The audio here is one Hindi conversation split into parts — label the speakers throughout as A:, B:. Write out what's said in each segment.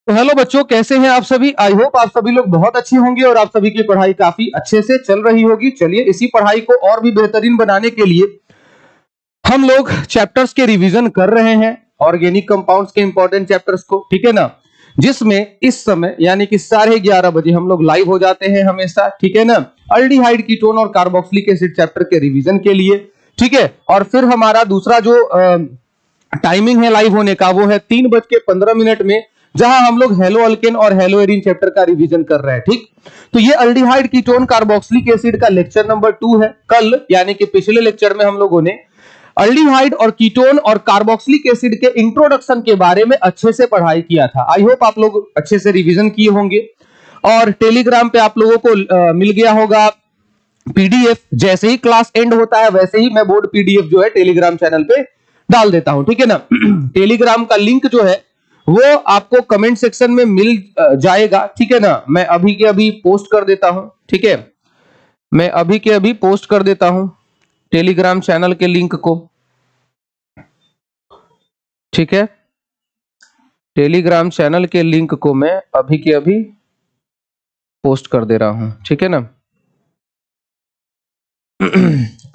A: तो हेलो बच्चों, कैसे हैं आप सभी। आई होप आप सभी लोग बहुत अच्छे होंगे और आप सभी की पढ़ाई काफी अच्छे से चल रही होगी। चलिए इसी पढ़ाई को और भी बेहतरीन बनाने के लिए हम लोग चैप्टर्स के रिवीजन कर रहे हैं, ऑर्गेनिक कंपाउंड्स के इंपॉर्टेंट चैप्टर्स को, ठीक है ना, जिसमें इस समय यानी कि 11:30 बजे हम लोग लाइव हो जाते हैं हमेशा, ठीक है ना, अल्डिहाइड, कीटोन और कार्बोक्सिलिक एसिड चैप्टर के रिवीजन के लिए, ठीक है। और फिर हमारा दूसरा जो टाइमिंग है लाइव होने का वो है 3:15 में, जहां हम लोग हेलो अल्केन और हेलो एरीन चैप्टर का रिवीजन कर रहे हैं, ठीक। तो ये अल्डिहाइड, कीटोन, कार्बोक्सिलिक एसिड का लेक्चर नंबर 2 है। कल यानी कि पिछले लेक्चर में हम लोगों ने अल्डिहाइड और कीटोन और कार्बोक्सिलिक एसिड के इंट्रोडक्शन के बारे में अच्छे से पढ़ाई किया था। आई होप आप लोग अच्छे से रिवीजन किए होंगे और टेलीग्राम पे आप लोगों को मिल गया होगा पीडीएफ। जैसे ही क्लास एंड होता है वैसे ही मैं बोर्ड पीडीएफ जो है टेलीग्राम चैनल पे डाल देता हूं, ठीक है ना। टेलीग्राम का लिंक जो है वो आपको कमेंट सेक्शन में मिल जाएगा, ठीक है ना। मैं अभी के अभी पोस्ट कर देता हूं, ठीक है, मैं अभी के अभी पोस्ट कर देता हूं टेलीग्राम चैनल के लिंक को, ठीक है। टेलीग्राम चैनल के लिंक को मैं अभी के अभी पोस्ट कर दे रहा हूं, ठीक है ना।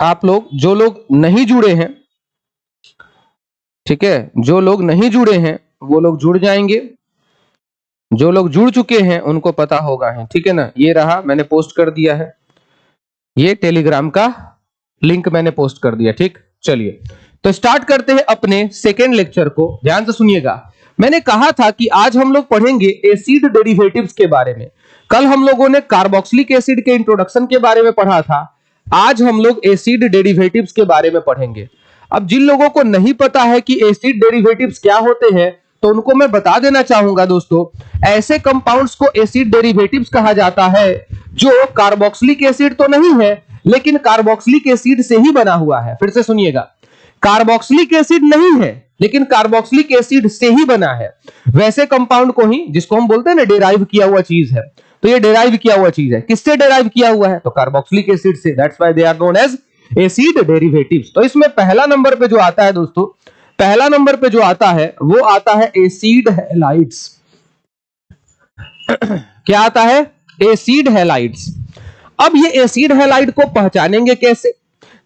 A: आप लोग जो लोग नहीं जुड़े हैं, ठीक है, जो लोग नहीं जुड़े हैं वो लोग जुड़ जाएंगे, जो लोग जुड़ चुके हैं उनको पता होगा है, ठीक है ना। ये रहा, मैंने पोस्ट कर दिया है, ये टेलीग्राम का लिंक मैंने पोस्ट कर दिया, ठीक। चलिए तो स्टार्ट करते हैं अपने सेकेंड लेक्चर को। ध्यान से सुनिएगा, मैंने कहा था कि आज हम लोग पढ़ेंगे एसिड डेरिवेटिव्स के बारे में। कल हम लोगों ने कार्बोक्सिलिक एसिड के इंट्रोडक्शन के बारे में पढ़ा था, आज हम लोग एसिड डेरिवेटिव्स के बारे में पढ़ेंगे। अब जिन लोगों को नहीं पता है कि एसिड डेरिवेटिव्स क्या होते हैं तो उनको मैं बता देना चाहूंगा दोस्तों, ऐसे कंपाउंड्स को एसिड डेरिवेटिव्स कहा जाता है जो कार्बोक्सिलिक एसिड तो नहीं है लेकिन कार्बोक्सिलिक एसिड से ही बना हुआ है। फिर से सुनिएगा, कार्बोक्सिलिक एसिड नहीं है लेकिन कार्बोक्सिलिक एसिड से ही बना है। वैसे कंपाउंड को ही, जिसको हम बोलते हैं ना डेराइव किया हुआ चीज है, तो ये डेराइव किया हुआ चीज है। किससे डेराइव किया हुआ है? तो कार्बोक्सिलिक एसिड से। That's why they are known as acid derivatives. तो इसमें पहला नंबर पे जो आता है दोस्तों, पहला नंबर पे जो आता है वो आता है एसिड हैलाइड्स। क्या आता है? Acid halides. अब ये एसिड हैलाइड को पहचानेंगे कैसे?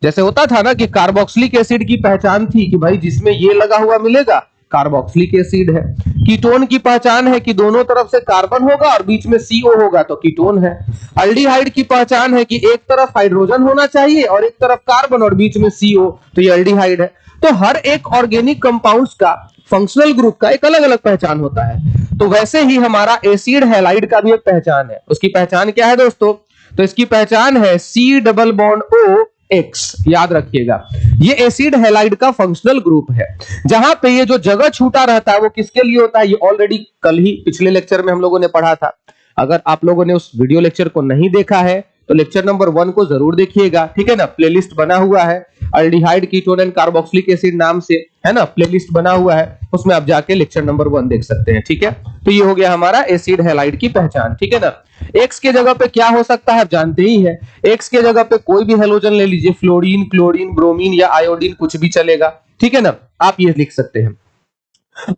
A: जैसे होता था ना कि कार्बोक्सिलिक एसिड की पहचान थी कि भाई जिसमें ये लगा हुआ मिलेगा कार्बोक्सिलिक एसिड है। कीटोन की पहचान है कि दोनों तरफ से कार्बन होगा और बीच में CO होगा तो कीटोन है। अल्डिहाइड की पहचान है कि एक तरफ हाइड्रोजन होना चाहिए और एक तरफ कार्बन और बीच में CO, तो ये अल्डिहाइड है। तो हर एक ऑर्गेनिक कंपाउंड्स का, फंक्शनल ग्रुप का एक अलग अलग पहचान होता है। तो वैसे ही हमारा एसिड हैलाइड का भी एक पहचान है। उसकी पहचान क्या है दोस्तों? तो इसकी पहचान है C++OX। याद रखिएगा, ये एसिड हैलाइड का फंक्शनल ग्रुप है। जहां पे ये जो जगह छूटा रहता है वो किसके लिए होता है? ये ऑलरेडी कल ही पिछले लेक्चर में हम लोगों ने पढ़ा था। अगर आप लोगों ने उस वीडियो लेक्चर को नहीं देखा है तो लेक्चर नंबर 1 को जरूर देखिएगा, ठीक है ना। प्लेलिस्ट बना हुआ है aldehyde, ketone and carboxylic acid नाम से, है ना, प्लेलिस्ट बना हुआ है, उसमें आप जाके लेक्चर नंबर 1 देख सकते हैं, ठीक है। तो ये हो गया हमारा एसिड हैलाइड की पहचान, ठीक है ना। एक्स के जगह पे क्या हो सकता है आप जानते ही है। एक्स के जगह पे कोई भी हेलोजन ले लीजिए, फ्लोरीन, क्लोरीन, ब्रोमीन या आयोडीन, कुछ भी चलेगा, ठीक है ना। आप ये लिख सकते हैं।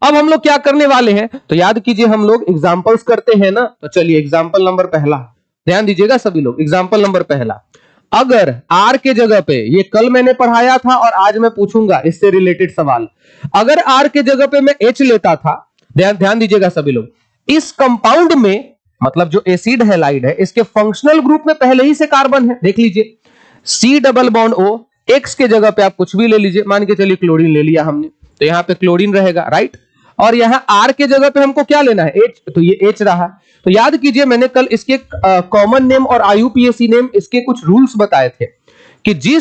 A: अब हम लोग क्या करने वाले हैं तो याद कीजिए, हम लोग एग्जांपल्स करते हैं ना। तो चलिए एग्जांपल नंबर पहला, ध्यान दीजिएगा सभी लोग। एग्जांपल नंबर पहला, अगर R के जगह पे, ये कल मैंने पढ़ाया था और आज मैं पूछूंगा इससे रिलेटेड सवाल, अगर R के जगह पे मैं H लेता था, ध्यान दीजिएगा सभी लोग, इस कंपाउंड में, मतलब जो एसिड हैलाइड है, इसके फंक्शनल ग्रुप में पहले ही से कार्बन है। देख लीजिए, C++O, X के जगह पे आप कुछ भी ले लीजिए, मान के चलिए क्लोरीन ले लिया हमने, तो यहां पे क्लोरीन रहेगा, राइट। और यहां R के जगह पे हमको क्या लेना है? H, तो ये H रहा। तो याद कीजिए, मैंने कल इसके कॉमन नेम और IUPAC नेम, इसके कुछ रूल्स बताए थे कि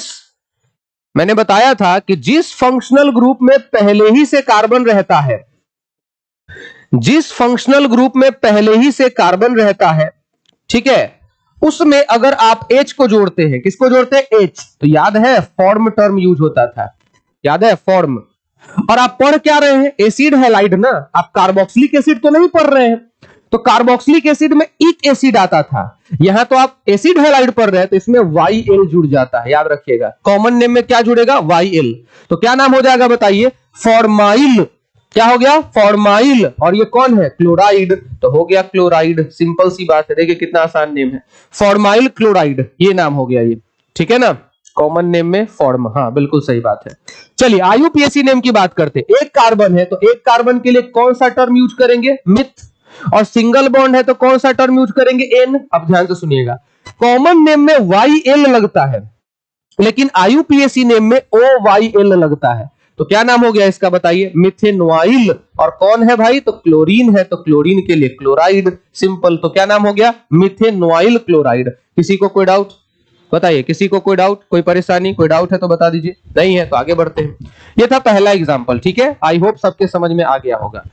A: मैंने बताया था कि जिस फंक्शनल ग्रुप में पहले ही से कार्बन रहता है, जिस फंक्शनल ग्रुप में पहले ही से कार्बन रहता है, ठीक है, उसमें अगर आप H को जोड़ते हैं, किसको जोड़ते हैं? H, तो याद है फॉर्म टर्म यूज होता था, याद है फॉर्म। और आप पढ़ क्या रहे हैं? एसिड हैलाइड ना, आप कार्बोक्सिलिक एसिड तो नहीं पढ़ रहे हैं। तो कार्बोक्सिलिक एसिड में एक एसिड आता था, यहां तो आप एसिड हैलाइड पढ़ रहे हैं, तो इसमें YL जुड़ जाता है, याद रखिएगा। कॉमन नेम में क्या जुड़ेगा? YL। तो क्या नाम हो जाएगा बताइए? फॉर्माइल क्या हो गया? फॉर्माइल। और ये कौन है? क्लोराइड। तो हो गया क्लोराइड। सिंपल सी बात है, देखिए कितना आसान नेम है, फॉर्माइल क्लोराइड, ये नाम हो गया ये। ठीक है ना, कॉमन नेम में फॉर्म, हाँ बिल्कुल सही बात है। चलिए आईयूपीएसी नेम की बात करते हैं। एक कार्बन है तो एक कार्बन के लिए कौन सा टर्म यूज करेंगे? मिथ। और सिंगल बॉन्ड है तो कौन सा टर्म यूज करेंगे? एन। अब ध्यान से सुनिएगा, कॉमन नेम में YL लगता है, लेकिन आईयूपीएसी नेम में OYL लगता है। तो क्या नाम हो गया इसका बताइए? मिथेनॉइल। और कौन है भाई? तो क्लोरीन है, तो क्लोरीन के लिए क्लोराइड। सिंपल। तो क्या नाम हो गया? मिथेनॉइल क्लोराइड। किसी को कोई डाउट बताइए? किसी को कोई डाउट, कोई परेशानी, कोई डाउट है तो बता दीजिए, नहीं है तो आगे बढ़ते हैं। ये था पहला एग्जांपल। ठीक है, आई होप सबके समझ में आ गया होगा।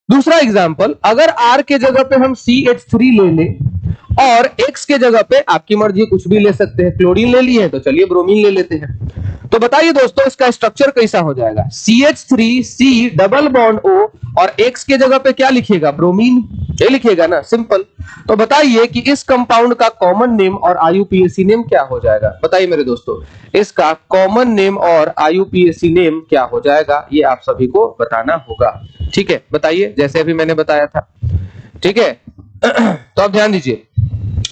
A: दूसरा एग्जांपल, अगर R के जगह पे हम CH3 ले लें और X के जगह पे आपकी मर्जी कुछ भी ले सकते हैं, क्लोरीन ले लिए तो चलिए ब्रोमीन ले लेते हैं। तो बताइए दोस्तों इसका स्ट्रक्चर कैसा हो जाएगा? CH3C डबल बॉन्ड O और X के जगह पे क्या लिखिएगा? ब्रोमीन, ये लिखिएगा ना, सिंपल। तो बताइए कि इस कंपाउंड का कॉमन नेम और आईयूपीएसी नेम क्या हो जाएगा? बताइए मेरे दोस्तों, इसका कॉमन नेम और आईयूपीएसी नेम क्या हो जाएगा? ये आप सभी को बताना होगा। ठीक है, बताइए, जैसे अभी मैंने बताया था। ठीक है तो अब ध्यान दीजिए,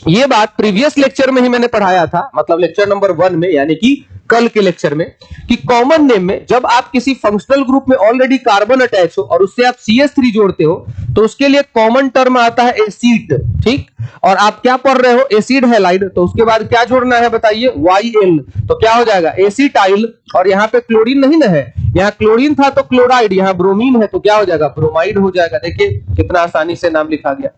A: ये बात प्रीवियस लेक्चर में ही मैंने पढ़ाया था, मतलब लेक्चर नंबर 1 में, यानी कि कल के लेक्चर में, कि कॉमन नेम में जब आप किसी फंक्शनल ग्रुप में ऑलरेडी कार्बन अटैच हो और उससे आप CH3 जोड़ते हो तो उसके लिए कॉमन टर्म आता है एसिड। ठीक, और आप क्या पढ़ रहे हो? Acid halide. तो उसके बाद क्या जोड़ना है बताइए? YL। तो क्या हो जाएगा? एसिटाइल। और यहाँ पे क्लोरीन नहीं ना है, यहाँ क्लोरीन था तो क्लोराइड, यहाँ ब्रोमीन है तो क्या हो जाएगा? ब्रोमाइड हो जाएगा। देखिए कितना आसानी से नाम लिखा गया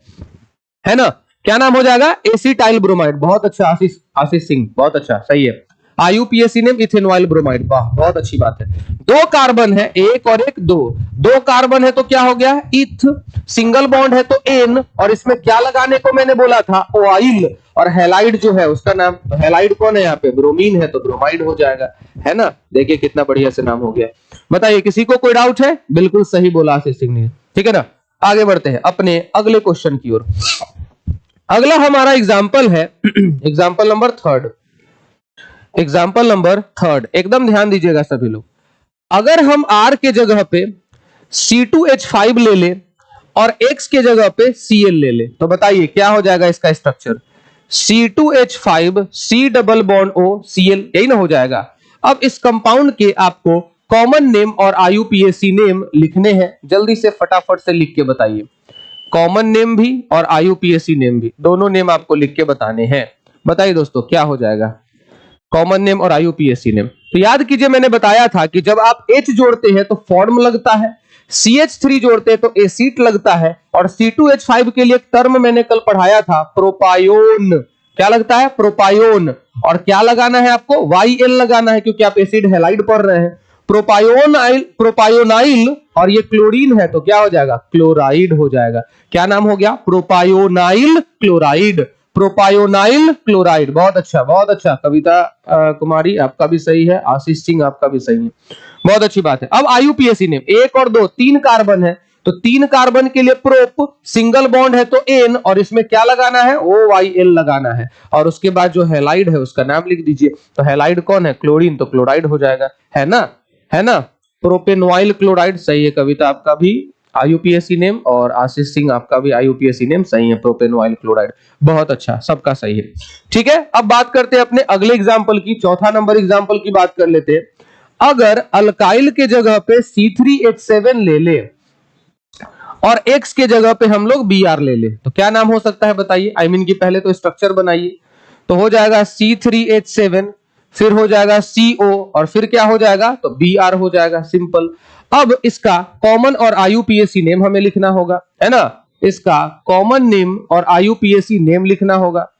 A: है ना। क्या नाम हो जाएगा? Acetyl bromide. बहुत अच्छा आशीष सिंह, बहुत अच्छा, सही है। IUPAC name ethanoyl bromide. वाह, बहुत अच्छी बात है। दो कार्बन है, एक और एक, दो कार्बन है तो क्या हो गया? इथ। सिंगल बॉन्ड है तो एन, और इसमें क्या लगाने को मैंने बोला था? ऑइल। और हैलाइड जो है उसका नाम, हैलाइड कौन है यहाँ पे? ब्रोमीन है तो ब्रोमाइड हो जाएगा, है ना। देखिए कितना बढ़िया से नाम हो गया। बताइए किसी को कोई डाउट है? बिल्कुल सही बोला आशीष सिंह ने। ठीक है ना, आगे बढ़ते हैं अपने अगले क्वेश्चन की ओर। अगला हमारा एग्जाम्पल है example number third. Example number third, एकदम ध्यान दीजिएगा सभी लोग। अगर हम R के जगह पे C2H5 ले ले और X के जगह पे Cl ले ले तो बताइए क्या हो जाएगा इसका structure? C2H5 C double bond O Cl, यही ना हो जाएगा। अब इस कंपाउंड के आपको कॉमन नेम और आईयूपीएसी नेम लिखने हैं, जल्दी से फटाफट से लिख के बताइए। कॉमन नेम भी और आईयूपीएसी नेम भी, दोनों नेम आपको लिख के बताने हैं। बताइए दोस्तों क्या हो जाएगा कॉमन नेम और आईयूपीएसी नेम? तो याद कीजिए मैंने बताया था कि जब आप H जोड़ते हैं तो फॉर्म लगता है, CH3 जोड़ते हैं तो एसिड लगता है, और C2H5 के लिए एक टर्म मैंने कल पढ़ाया था, प्रोपायोन। क्या लगता है? प्रोपायोन। और क्या लगाना है आपको? YL लगाना है, क्योंकि आप एसिड हैलाइड पढ़ रहे हैं। प्रोपायोनाइल, और ये क्लोरीन है तो क्या हो जाएगा? क्लोराइड हो जाएगा। क्या नाम हो गया? प्रोपायोनाइल क्लोराइड। प्रोपायोनाइल क्लोराइड। बहुत अच्छा, बहुत अच्छा। कविता कुमारी आपका भी सही है, आशीष सिंह आपका भी सही है, बहुत अच्छी बात है। अब आईयूपीएसी नेम, एक और दो, तीन कार्बन है तो तीन कार्बन के लिए प्रोप, सिंगल बॉन्ड है तो एन, और इसमें क्या लगाना है? OYL लगाना है। और उसके बाद जो हैलाइड है उसका नाम लिख दीजिए। तो हैलाइड कौन है? क्लोरीन, तो क्लोराइड हो जाएगा, है ना, है ना। प्रोपेनॉइल क्लोराइड, सही है। कविता आपका भी आईयूपीएसी नेम और आशीष सिंह आपका भी आईयूपीएसी नेम सही है, प्रोपेनॉइल क्लोराइड। बहुत अच्छा, सबका सही है। ठीक है, अब बात करते हैं अपने अगले एग्जांपल की, चौथा नंबर एग्जांपल की बात कर लेते हैं। अगर अल्काइल के जगह पे C3H7 ले ले और X के जगह पे हम लोग Br ले ले तो क्या नाम हो सकता है बताइए? आई मीन की पहले तो स्ट्रक्चर बनाइए। तो हो जाएगा C3H7, फिर हो जाएगा CO, और फिर क्या हो जाएगा? तो Br हो जाएगा, सिंपल। अब इसका कॉमन और आईयूपीएसी नेम हमें लिखना होगा, है ना। इसका कॉमन नेम और आईयूपीएसी नेम लिखना होगा।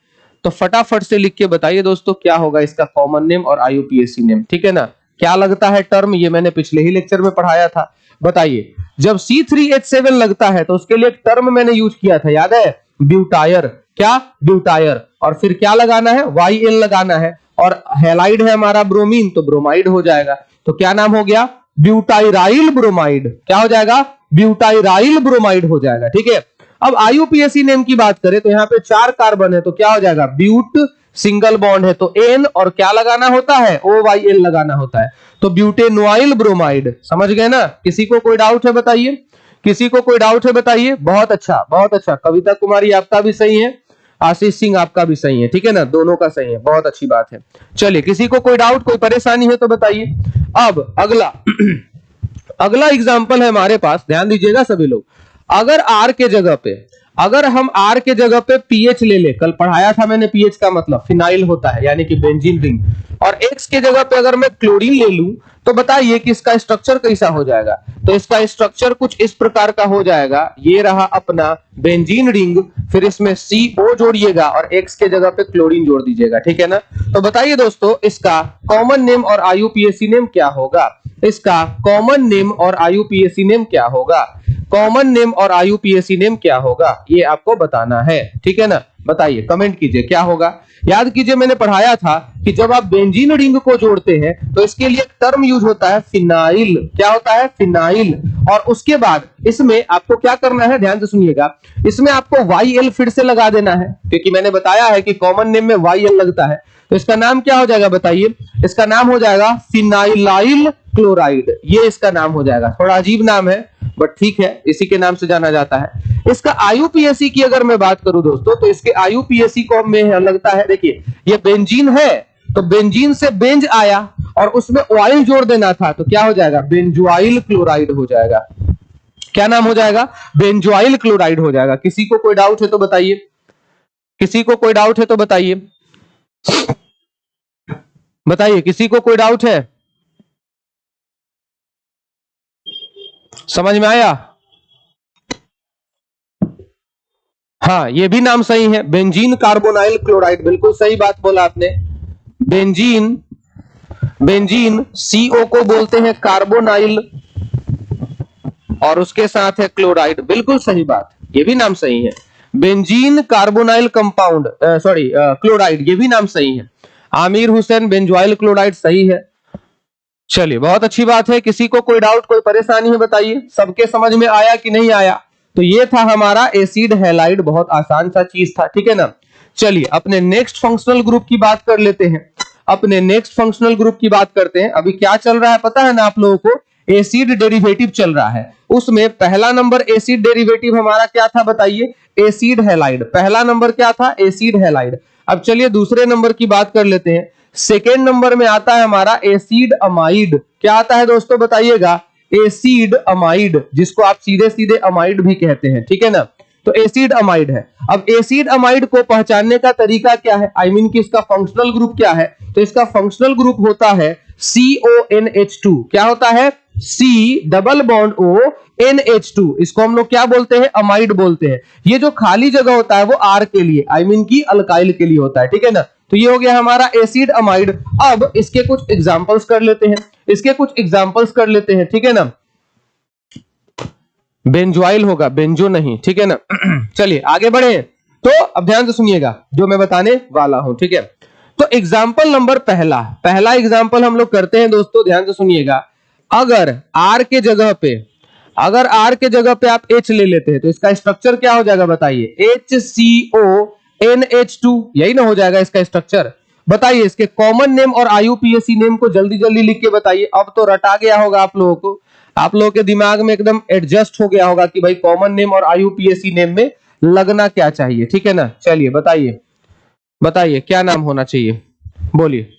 A: तो फटाफट से लिख के बताइए दोस्तों क्या होगा इसका कॉमन नेम और आईयूपीएसी नेम। ठीक है ना, क्या लगता है टर्म? ये मैंने पिछले ही लेक्चर में पढ़ाया था। बताइए, जब C3H7 लगता है तो उसके लिए एक टर्म मैंने यूज किया था, याद है? ब्यूटायर। क्या? ब्यूटायर। और फिर क्या लगाना है? YL लगाना है। और हैलाइड है हमारा ब्रोमीन, तो ब्रोमाइड हो जाएगा। तो क्या नाम हो गया? ब्यूटाइराइल ब्रोमाइड। क्या हो जाएगा? ब्यूटाइराइल ब्रोमाइड हो जाएगा। ठीक है, अब आईयूपीएसी नेम की बात करें तो यहाँ पे 4 कार्बन है तो क्या हो जाएगा? ब्यूट सिंगल बॉन्ड है तो एन, और क्या लगाना होता है, OYL लगाना होता है, तो ब्यूटेनॉइल ब्रोमाइड। समझ गए ना? किसी को कोई डाउट है बताइए, किसी को कोई डाउट है बताइए। बहुत अच्छा, बहुत अच्छा। कविता कुमारी आपका भी सही है, आशीष सिंह आपका भी सही है, ठीक है ना, दोनों का सही है, बहुत अच्छी बात है। चलिए, किसी को कोई डाउट, कोई परेशानी है तो बताइए। अब अगला अगला एग्जाम्पल है हमारे पास, ध्यान दीजिएगा सभी लोग। अगर R के जगह पे, अगर हम R के जगह पे पीएच ले ले, कल पढ़ाया था मैंने पीएच का मतलब फिनाइल होता है यानी कि बेंजीन रिंग, और X के जगह पे अगर मैं क्लोरीन ले लूं तो बताइए कि इसका स्ट्रक्चर कैसा हो जाएगा। तो इसका स्ट्रक्चर कुछ इस प्रकार का हो जाएगा, ये रहा अपना बेंजीन रिंग, फिर इसमें CO जोड़िएगा और X के जगह पे क्लोरीन जोड़ दीजिएगा, ठीक है ना। तो बताइए दोस्तों, इसका कॉमन नेम और IUPAC नेम क्या होगा? इसका कॉमन नेम और IUPAC नेम क्या होगा? कॉमन नेम और IUPAC नेम क्या होगा, ये आपको बताना है, ठीक है ना। बताइए, कमेंट कीजिए क्या होगा। याद कीजिए, मैंने पढ़ाया था कि जब आप बेंजीन रिंग को जोड़ते हैं तो इसके लिए टर्म यूज होता है फिनाइल। क्या होता है? फिनाइल। और उसके बाद इसमें आपको क्या करना है, ध्यान से सुनिएगा, इसमें आपको YL फिर से लगा देना है, क्योंकि मैंने बताया है कि कॉमन नेम में YL लगता है। तो इसका नाम क्या हो जाएगा बताइए? इसका नाम हो जाएगा फिनाइलाइल क्लोराइड, ये इसका नाम हो जाएगा। थोड़ा अजीब नाम है बट ठीक है, इसी के नाम से जाना जाता है। इसका IUPAC की अगर मैं बात करूं दोस्तों, तो इसके IUPAC को में लगता है, देखिए ये बेंजीन है तो बेंजीन से बेंज आया और उसमें ऑयल जोड़ देना था, तो क्या हो जाएगा? बेंजोइल क्लोराइड हो जाएगा। क्या नाम हो जाएगा? बेंजोइल क्लोराइड हो जाएगा। किसी को कोई डाउट है तो बताइए, किसी को कोई डाउट है तो बताइए, बताइए किसी को कोई डाउट है? समझ में आया? हाँ, ये भी नाम सही है, बेंजीन कार्बोनाइल क्लोराइड, बिल्कुल सही बात बोला आपने। बेंजीन, बेंजीन CO को बोलते हैं कार्बोनाइल और उसके साथ है क्लोराइड, बिल्कुल सही बात, ये भी नाम सही है। Benzene carbonyl compound, sorry chloride, ये भी नाम सही है। आमिर हुसैन, बेंजोइल क्लोराइड सही है। चलिए, बहुत अच्छी बात है। किसी को कोई डाउट, कोई परेशानी है बताइए। सबके समझ में आया कि नहीं आया? तो ये था हमारा एसिड हैलाइड, बहुत आसान सा चीज था, ठीक है ना। चलिए, अपने नेक्स्ट फंक्शनल ग्रुप की बात कर लेते हैं। अपने नेक्स्ट फंक्शनल ग्रुप की बात करते हैं। अभी क्या चल रहा है पता है ना आप लोगों को? एसिड डेरिवेटिव चल रहा है। उसमें पहला नंबर एसिड डेरिवेटिव हमारा क्या था बताइए? Acid halide. पहला नंबर क्या था? Acid halide. अब चलिए दूसरे नंबर की बात कर लेते हैं। सेकेंड नंबर में आता है हमारा एसिड अमाइड। क्या आता है दोस्तों बताइएगा? एसिड अमाइड, जिसको आप सीधे सीधे अमाइड भी कहते हैं, ठीक है ना। तो एसिड अमाइड है। अब एसिड अमाइड को पहचानने का तरीका क्या है? आई मीन कि इसका फंक्शनल ग्रुप क्या है? तो इसका फंक्शनल ग्रुप होता है CONH2। क्या होता है? C double bond O NH2। इसको हम लोग क्या बोलते हैं? अमाइड बोलते हैं। ये जो खाली जगह होता है वो R के लिए, आई मीन की अल्काइल के लिए होता है, ठीक है ना। तो ये हो गया हमारा एसिड अमाइड। अब इसके कुछ एग्जांपल्स कर लेते हैं, इसके कुछ एग्जांपल्स कर लेते हैं, ठीक है ना। बेंजोइल होगा, बेंजो नहीं, ठीक है ना। चलिए आगे बढ़े। तो अब ध्यान से सुनिएगा जो मैं बताने वाला हूं, ठीक है। तो एग्जांपल नंबर पहला एग्जांपल हम लोग करते हैं दोस्तों, ध्यान से सुनिएगा। अगर R के जगह पे, अगर R के जगह पे आप H ले लेते हैं तो इसका स्ट्रक्चर क्या हो जाएगा बताइए? HCONH2, यही ना हो जाएगा इसका स्ट्रक्चर। बताइए इसके कॉमन नेम और IUPAC नेम को जल्दी जल्दी लिख के बताइए। अब तो रटा गया होगा आप लोगों को, आप लोगों के दिमाग में एकदम एडजस्ट हो गया होगा कि भाई कॉमन नेम और IUPAC नेम में लगना क्या चाहिए, ठीक है ना। चलिए बताइए, बताइए क्या नाम होना चाहिए, बोलिए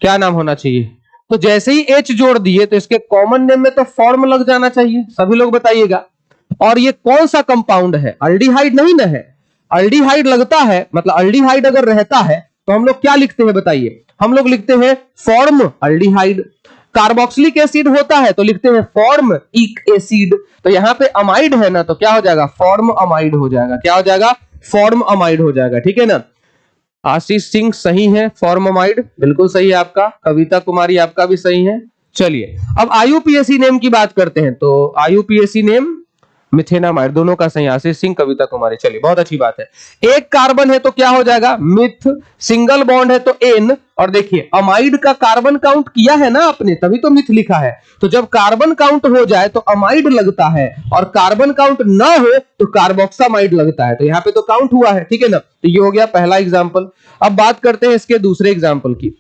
A: क्या नाम होना चाहिए। तो जैसे ही H जोड़ दिए तो इसके कॉमन नेम में तो फॉर्म लग जाना चाहिए, सभी लोग बताइएगा। और ये कौन सा कंपाउंड है? अल्डिहाइड नहीं ना है? अल्डिहाइड लगता है, मतलब अल्डिहाइड अगर रहता है तो हम लोग क्या लिखते हैं बताइए? हम लोग लिखते हैं फॉर्म अल्डिहाइड। कार्बोक्सिलिक एसिड होता है तो लिखते हैं फॉर्म इक एसिड। तो यहाँ पे अमाइड है ना, तो क्या हो जाएगा? फॉर्म अमाइड हो जाएगा। क्या हो जाएगा? फॉर्म अमाइड हो जाएगा, ठीक है ना। आशीष सिंह सही है, फॉर्ममाइड बिल्कुल सही है आपका। कविता कुमारी आपका भी सही है। चलिए अब IUPAC नेम की बात करते हैं। तो IUPAC नेम मिथेनामाइड, दोनों का सही, आशीष सिंह, कविता कुमारी। चलिए बहुत अच्छी बात है। एक कार्बन है तो क्या हो जाएगा, मिथ, सिंगल बॉन्ड है तो एन, और देखिए अमाइड का कार्बन काउंट किया है ना आपने, तभी तो मिथ लिखा है। तो जब कार्बन काउंट हो जाए तो अमाइड लगता है, और कार्बन काउंट ना हो तो कार्बोक्सामाइड लगता है। तो यहां पे तो काउंट हुआ है, ठीक है ना। तो ये हो गया पहला एग्जाम्पल। अब बात करते हैं इसके दूसरे एग्जाम्पल की।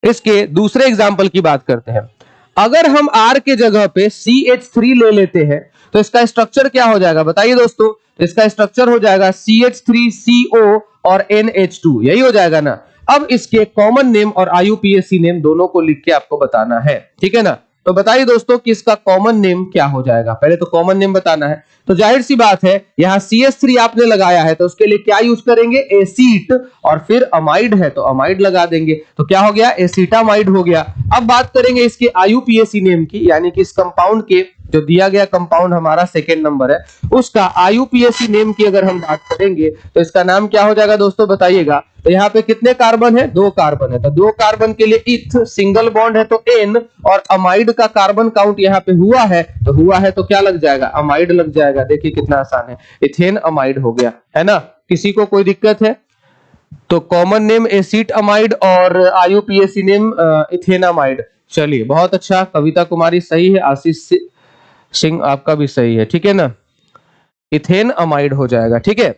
A: इसके दूसरे एग्जाम्पल की बात करते हैं। अगर हम R के जगह पे CH3 ले लेते हैं तो इसका स्ट्रक्चर क्या हो जाएगा बताइए दोस्तों। तो इसका स्ट्रक्चर हो जाएगा CH3CO और NH2, यही हो जाएगा ना। अब इसके कॉमन नेम और IUPAC नेम दोनों को लिख के आपको बताना है, ठीक है ना। तो बताइए दोस्तों कि इसका कॉमन नेम क्या हो जाएगा, पहले तो कॉमन नेम बताना है। तो जाहिर सी बात है, यहां CH3 आपने लगाया है तो उसके लिए क्या यूज करेंगे, एसीट, और फिर अमाइड है तो अमाइड लगा देंगे, तो क्या हो गया, एसीटामाइड हो गया। अब बात करेंगे इसके IUPAC नेम की, यानी कि इस कंपाउंड के जो दिया गया कंपाउंड हमारा सेकेंड नंबर है, उसका IUPAC नेम की अगर हम बात करेंगे तो इसका नाम क्या हो जाएगा दोस्तों बताइएगा। तो यहाँ पे कितने कार्बन है, 2 कार्बन है, तो 2 कार्बन के लिए इथ, सिंगल बॉन्ड है तो एन, और अमाइड का कार्बन काउंट यहाँ पे हुआ है तो क्या लग जाएगा, अमाइड लग जाएगा। देखिए कितना आसान है, इथेन अमाइड हो गया, है ना। किसी को कोई दिक्कत है तो कॉमन नेम एसिट अमाइड और IUPAC नेम इथेनामाइड। चलिए बहुत अच्छा, कविता कुमारी सही है, आशीष सिंह आपका भी सही है, ठीक है ना, इथेन अमाइड हो जाएगा, ठीक है।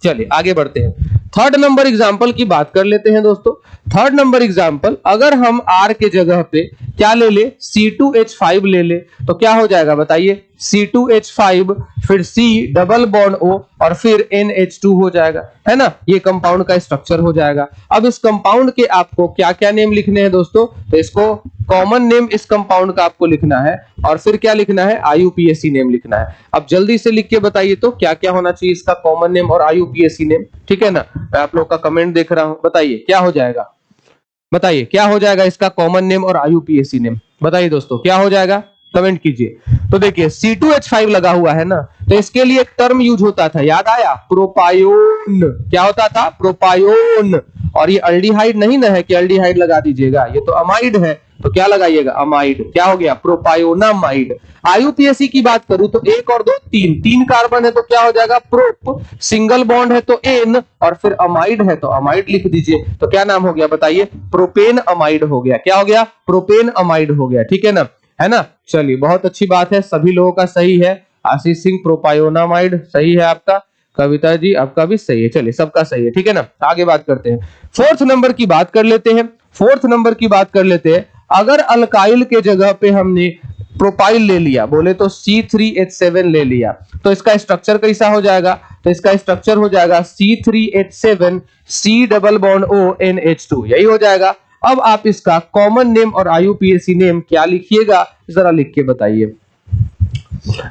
A: चलिए आगे बढ़ते हैं। थर्ड नंबर एग्जांपल की बात कर लेते हैं दोस्तों। थर्ड नंबर एग्जांपल, अगर हम R के जगह पे क्या ले ले, C2H5 ले ले तो क्या हो जाएगा बताइए, C2H5 फिर C डबल बॉन्ड O और फिर NH2 हो जाएगा, है ना। ये कंपाउंड का स्ट्रक्चर हो जाएगा। अब इस कंपाउंड के आपको क्या क्या नेम लिखने हैं दोस्तों, तो इसको कॉमन नेम इस कंपाउंड का आपको लिखना है, और फिर क्या लिखना है, IUPAC नेम लिखना है। अब जल्दी से लिख के बताइए तो क्या क्या होना चाहिए इसका कॉमन नेम और IUPAC नेम, ठीक है ना। मैं आप लोग का कमेंट देख रहा हूं, बताइए क्या हो जाएगा, बताइए क्या हो जाएगा इसका कॉमन नेम और IUPAC नेम, बताइए दोस्तों क्या हो जाएगा, कमेंट कीजिए। तो देखिए C2H5 लगा हुआ है ना, तो इसके लिए एक टर्म यूज होता था, याद आया, प्रोपायोन। क्या होता था, प्रोपायोन। और ये अल्डिहाइड नहीं ना है कि अल्डिहाइड लगा दीजिएगा, ये तो अमाइड है, तो क्या लगाइएगा, अमाइड। क्या हो गया, प्रोपायोनामाइड। IUPAC की बात करूं तो 1 और 2 3 कार्बन है तो क्या हो जाएगा, प्रोप, सिंगल बॉन्ड है तो एन, और फिर अमाइड है तो अमाइड लिख दीजिए। तो क्या नाम हो गया बताइए, प्रोपेन अमाइड हो गया। क्या हो गया, प्रोपेन अमाइड हो गया, ठीक है ना, है ना। चलिए बहुत अच्छी बात है, सभी लोगों का सही है। आशीष सिंह प्रोपायोनामाइड सही है आपका, कविता जी आपका भी सही है। चलिए सबका सही है, ठीक है ना। आगे बात करते हैं, फोर्थ नंबर की बात कर लेते हैं। फोर्थ नंबर की बात कर लेते हैं, अगर अल्काइल के जगह पे हमने प्रोपाइल ले लिया, बोले तो C3H7 ले लिया, तो इसका स्ट्रक्चर कैसा हो जाएगा, तो इसका स्ट्रक्चर हो जाएगा C3H7 C double bond O NH2, यही हो जाएगा। अब आप इसका कॉमन नेम और IUPAC नेम क्या लिखिएगा, जरा लिख के बताइए।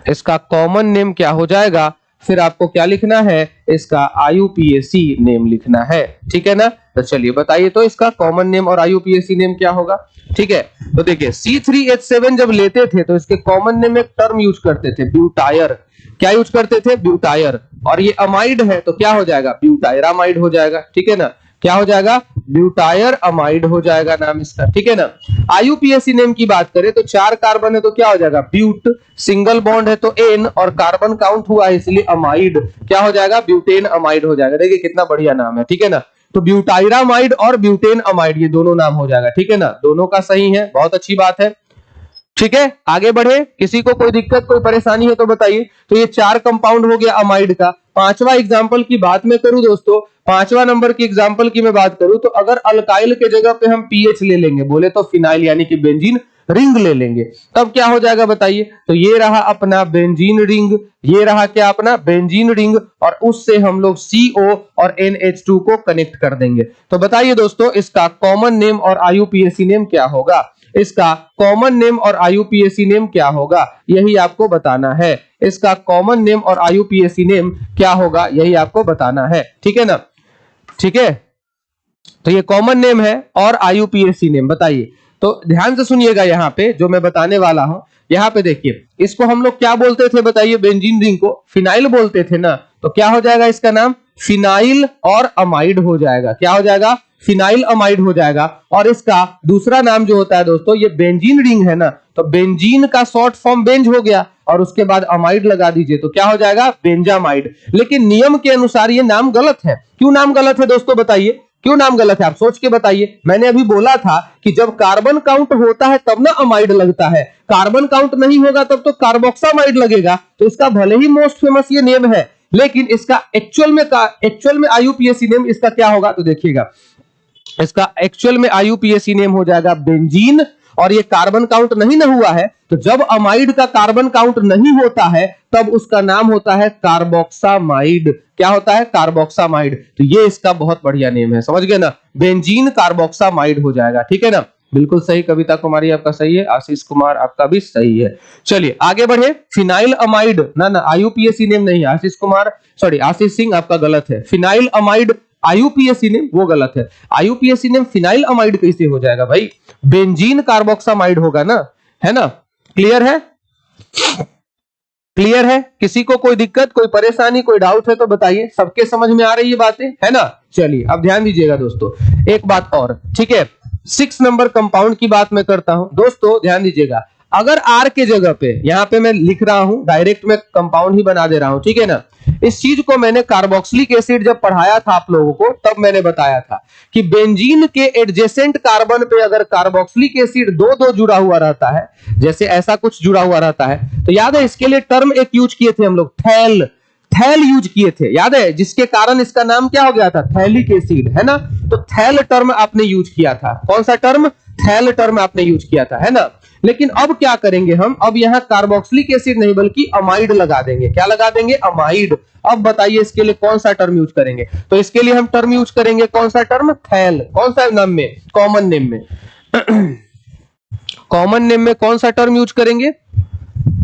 A: इसका कॉमन नेम क्या हो जाएगा, फिर आपको क्या लिखना है, इसका IUPAC नेम लिखना है, ठीक है ना। तो चलिए बताइए तो इसका कॉमन नेम और IUPAC नेम क्या होगा, ठीक है। तो देखिए C3H7 जब लेते थे तो इसके कॉमन नेम एक टर्म यूज करते थे, ब्यूटायर। क्या यूज करते थे, ब्यूटायर। और ये अमाइड है तो क्या हो जाएगा, ब्यूटायरामाइड हो जाएगा, ठीक है ना। क्या हो जाएगा, ब्यूटायर अमाइड हो जाएगा नाम इसका, ठीक है ना। IUPAC नेम की बात करें तो 4 कार्बन है तो क्या हो जाएगा, ब्यूट, सिंगल बॉन्ड है तो एन, और कार्बन काउंट हुआ है इसलिए अमाइड, क्या हो जाएगा, ब्यूटेन अमाइड हो जाएगा। देखिए कितना बढ़िया नाम है, ठीक है ना। तो ब्यूटाइरामाइड और ब्यूटेन अमाइड ये दोनों नाम हो जाएगा, ठीक है ना। दोनों का सही है, बहुत अच्छी बात है, ठीक है। आगे बढ़े, किसी को कोई दिक्कत कोई परेशानी है तो बताइए। तो ये 4 कंपाउंड हो गया अमाइड का। पांचवा एग्जांपल की बात मैं करूं दोस्तों, पांचवा नंबर की एग्जांपल की मैं बात करूं तो अगर अल्काइल के जगह पे हम पीएच ले लेंगे, बोले तो फिनाइल यानी कि बेंजीन रिंग ले लेंगे, तब क्या हो जाएगा बताइए। तो ये रहा अपना बेंजीन रिंग, ये रहा क्या अपना बेंजीन रिंग, और उससे हम लोग CO और NH2 को कनेक्ट कर देंगे। तो बताइए दोस्तों इसका कॉमन नेम और IUPAC नेम क्या होगा, इसका कॉमन नेम और IUPAC नेम क्या होगा, यही आपको बताना है। इसका कॉमन नेम और IUPAC नेम क्या होगा, यही आपको बताना है, ठीक है ना, ठीक है। तो ये कॉमन नेम है और IUPAC नेम बताइए। तो ध्यान से सुनिएगा, यहाँ पे जो मैं बताने वाला हूं, यहाँ पे देखिए, इसको हम लोग क्या बोलते थे बताइए, बेंजीन रिंग को फिनाइल बोलते थे ना, तो क्या हो जाएगा इसका नाम, फिनाइल और अमाइड हो जाएगा। क्या हो जाएगा, फिनाइल अमाइड हो जाएगा। और इसका दूसरा नाम जो होता है दोस्तों, ये बेंजीन रिंग है ना, तो बेंजीन का शॉर्ट फॉर्म बेंज हो गया, और उसके बाद अमाइड लगा दीजिए तो क्या हो जाएगा, बेंजामाइड। लेकिन नियम के अनुसार ये नाम गलत है। क्यों नाम गलत है दोस्तों, बताइए क्यों नाम गलत है, आप सोच के बताइए। मैंने अभी बोला था कि जब कार्बन काउंट होता है तब ना अमाइड लगता है, कार्बन काउंट नहीं होगा तब तो कार्बोक्सामाइड लगेगा। तो इसका भले ही मोस्ट फेमस ये नेम है, लेकिन इसका एक्चुअल में आईयूपीएसी नेम इसका क्या होगा, तो देखिएगा इसका एक्चुअल में आईयूपीएसी नेम हो जाएगा बेंजीन। और ये कार्बन काउंट नहीं ना हुआ है, तो जब अमाइड का कार्बन काउंट नहीं होता है तब उसका नाम होता है कार्बोक्सामाइड। क्या होता है, कार्बोक्सामाइड। तो ये इसका बहुत बढ़िया नेम है, समझ गए ना, बेंजीन कार्बोक्सामाइड हो जाएगा। ठीक है ना, बिल्कुल सही। कविता कुमारी आपका सही है, आशीष कुमार आपका भी सही है। चलिए आगे बढ़े। फिनाइल अमाइड, ना आईयूपीएसी नेम नहीं, आशीष कुमार सॉरी आशीष सिंह आपका गलत है। फिनाइल अमाइड आईयूपीएसी नेम वो गलत है। आईयूपीएसी नेम फिनाइल अमाइड कैसे हो जाएगा भाई, बेंजीन कार्बोक्सामाइड होगा ना, है ना। क्लियर है, क्लियर है, किसी को कोई दिक्कत, कोई परेशानी, कोई डाउट है तो बताइए। सबके समझ में आ रही है बातें, है ना। चलिए अब ध्यान दीजिएगा दोस्तों, एक बात और, ठीक है। 6 नंबर कंपाउंड की बात मैं करता हूं दोस्तों, ध्यान दीजिएगा। अगर आर के जगह पे, यहां पे मैं लिख रहा हूं डायरेक्ट, मैं कंपाउंड ही बना दे रहा हूं, ठीक है ना। इस चीज को मैंने कार्बोक्सिलिक एसिड जब पढ़ाया था आप लोगों को, तब मैंने बताया था कि बेंजीन के एडजेसेंट कार्बन पे अगर कार्बोक्सिलिक एसिड दो जुड़ा हुआ रहता है, जैसे ऐसा कुछ जुड़ा हुआ रहता है, तो याद है इसके लिए टर्म एक यूज किए थे हम लोग, थैल यूज किए थे, याद है, जिसके कारण इसका नाम क्या हो गया था, थैलिक एसिड, है ना। तो थैल टर्म आपने यूज किया था, कौन सा टर्म, थैल टर्म आपने यूज किया था, है ना। लेकिन अब क्या करेंगे हम, अब यहां कार्बोक्सिलिक एसिड नहीं बल्कि अमाइड लगा देंगे। क्या लगा देंगे, अमाइड। अब बताइए इसके लिए कौन सा टर्म यूज करेंगे, तो इसके लिए हम टर्म यूज करेंगे कौन सा टर्म, थैल। कौन सा नाम में, कॉमन नेम में कॉमन नेम में कौन सा टर्म यूज करेंगे,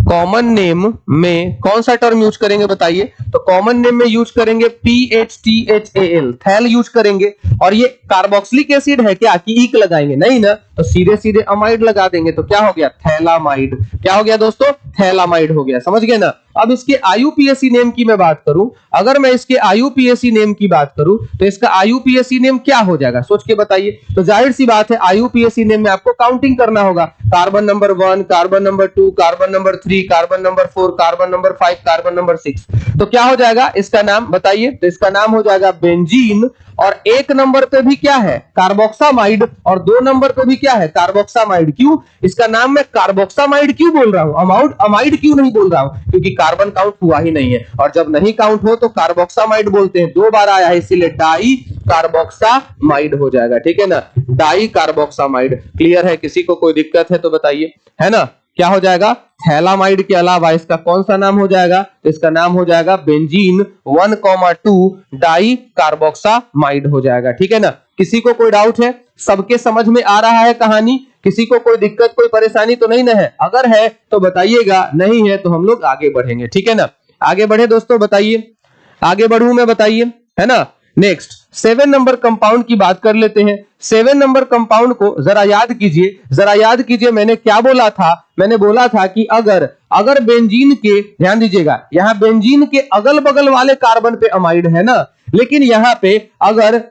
A: कॉमन नेम में कौन सा टर्म यूज करेंगे बताइए। तो कॉमन नेम में यूज करेंगे PHTHAL, थैल यूज करेंगे। और ये कार्बोक्सिलिक एसिड है क्या कि ईक लगाएंगे, नहीं ना, तो सीधे सीधे अमाइड लगा देंगे, तो क्या हो गया, थैलामाइड। क्या हो गया दोस्तों, थैलामाइड हो गया, समझ गए ना। अब इसके आईयूपीएसी नेम की मैं बात करूं, अगर मैं इसके आईयूपीएसी नेम की बात करूं तो इसका आईयूपीएसी नेम क्या हो जाएगा, सोच के बताइए। तो जाहिर सी बात है आईयूपीएसी नेम में आपको काउंटिंग करना होगा, carbon number 1, carbon number 2, carbon number 3, carbon number 4, carbon number 5, carbon number 6। तो क्या हो जाएगा इसका नाम बताइए, तो इसका नाम हो जाएगा बेंजीन। और 1 नंबर पे भी क्या है, कार्बोक्सामाइड, और 2 नंबर पे भी क्या है, कार्बोक्सामाइड। क्यों इसका नाम मैं कार्बोक्सामाइड क्यों बोल रहा हूं, अमाइड क्यों नहीं बोल रहा हूं, क्योंकि कार्बन काउंट हुआ ही नहीं है, और जब नहीं काउंट हो तो कार्बोक्सामाइड बोलते हैं। 2 बार आया है इसीलिए डाई कार्बोक्सामाइड हो जाएगा, ठीक है ना, डाई कार्बोक्सामाइड। क्लियर है, किसी को कोई दिक्कत है तो बताइए, है ना। क्या हो जाएगा, थैलामाइड के अलावा इसका कौन सा नाम हो जाएगा, तो इसका नाम हो जाएगा बेंजीन 1,2 डाई कार्बोक्सामाइड हो जाएगा, ठीक है ना। किसी को कोई डाउट है, सबके समझ में आ रहा है कहानी, किसी को कोई दिक्कत कोई परेशानी तो नहीं ना है, अगर है तो बताइएगा, नहीं है तो हम लोग आगे बढ़ेंगे, ठीक है ना। आगे बढ़े दोस्तों, बताइए, आगे बढ़ूं मैं, बताइए, है ना। नेक्स्ट 7 नंबर कंपाउंड की बात कर लेते हैं। 7 नंबर कंपाउंड को जरा याद कीजिए, जरा याद कीजिए, मैंने क्या बोला था, मैंने बोला था कि अगर बेंजीन के, ध्यान दीजिएगा, यहां बेंजीन के अगल बगल वाले कार्बन पे अमाइड है ना, लेकिन यहां पे अगर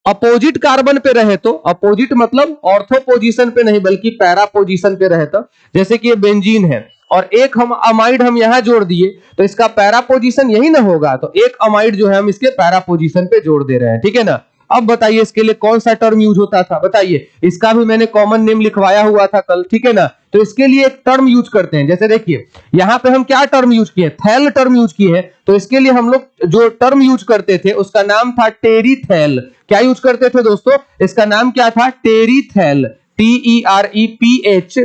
A: अपोजिट कार्बन पे रहे, तो अपोजिट मतलब ऑर्थो पोजीशन पे नहीं बल्कि पैरा पोजीशन पे रहे, तो जैसे कि ये बेंजीन है और एक हम अमाइड हम यहां जोड़ दिए, तो इसका पैरा पोजीशन यही ना होगा, तो एक अमाइड जो है हम इसके पैरा पोजीशन पे जोड़ दे रहे हैं, ठीक है ना। अब बताइए इसके लिए कौन सा टर्म यूज होता था, बताइए। इसका भी मैंने कॉमन नेम लिखवाया हुआ था कल, ठीक है ना। तो इसके लिए एक टर्म यूज करते हैं, जैसे देखिए यहां पे हम क्या टर्म यूज किए, थैल टर्म यूज किए हैं, तो इसके लिए हम लोग जो टर्म यूज करते थे उसका नाम था टेरीथैल। क्या यूज करते थे दोस्तों, इसका नाम क्या था, टेरीथैल, TEREPHTHAL,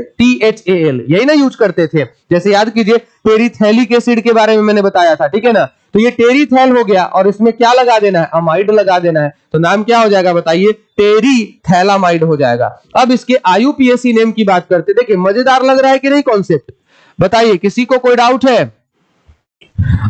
A: यही ना यूज करते थे। जैसे याद कीजिए टेरीथैलिक एसिड के बारे में मैंने बताया था, ठीक है ना। तो ये टेरीथैल हो गया और इसमें क्या लगा देना है, अमाइड लगा देना है, तो नाम क्या हो जाएगा बताइए, टेरीथैलामाइड हो जाएगा। अब इसके आईयूपीएसी नेम की बात करते, देखिए मजेदार लग रहा है कि नहीं कॉन्सेप्ट, बताइए, किसी को कोई डाउट है।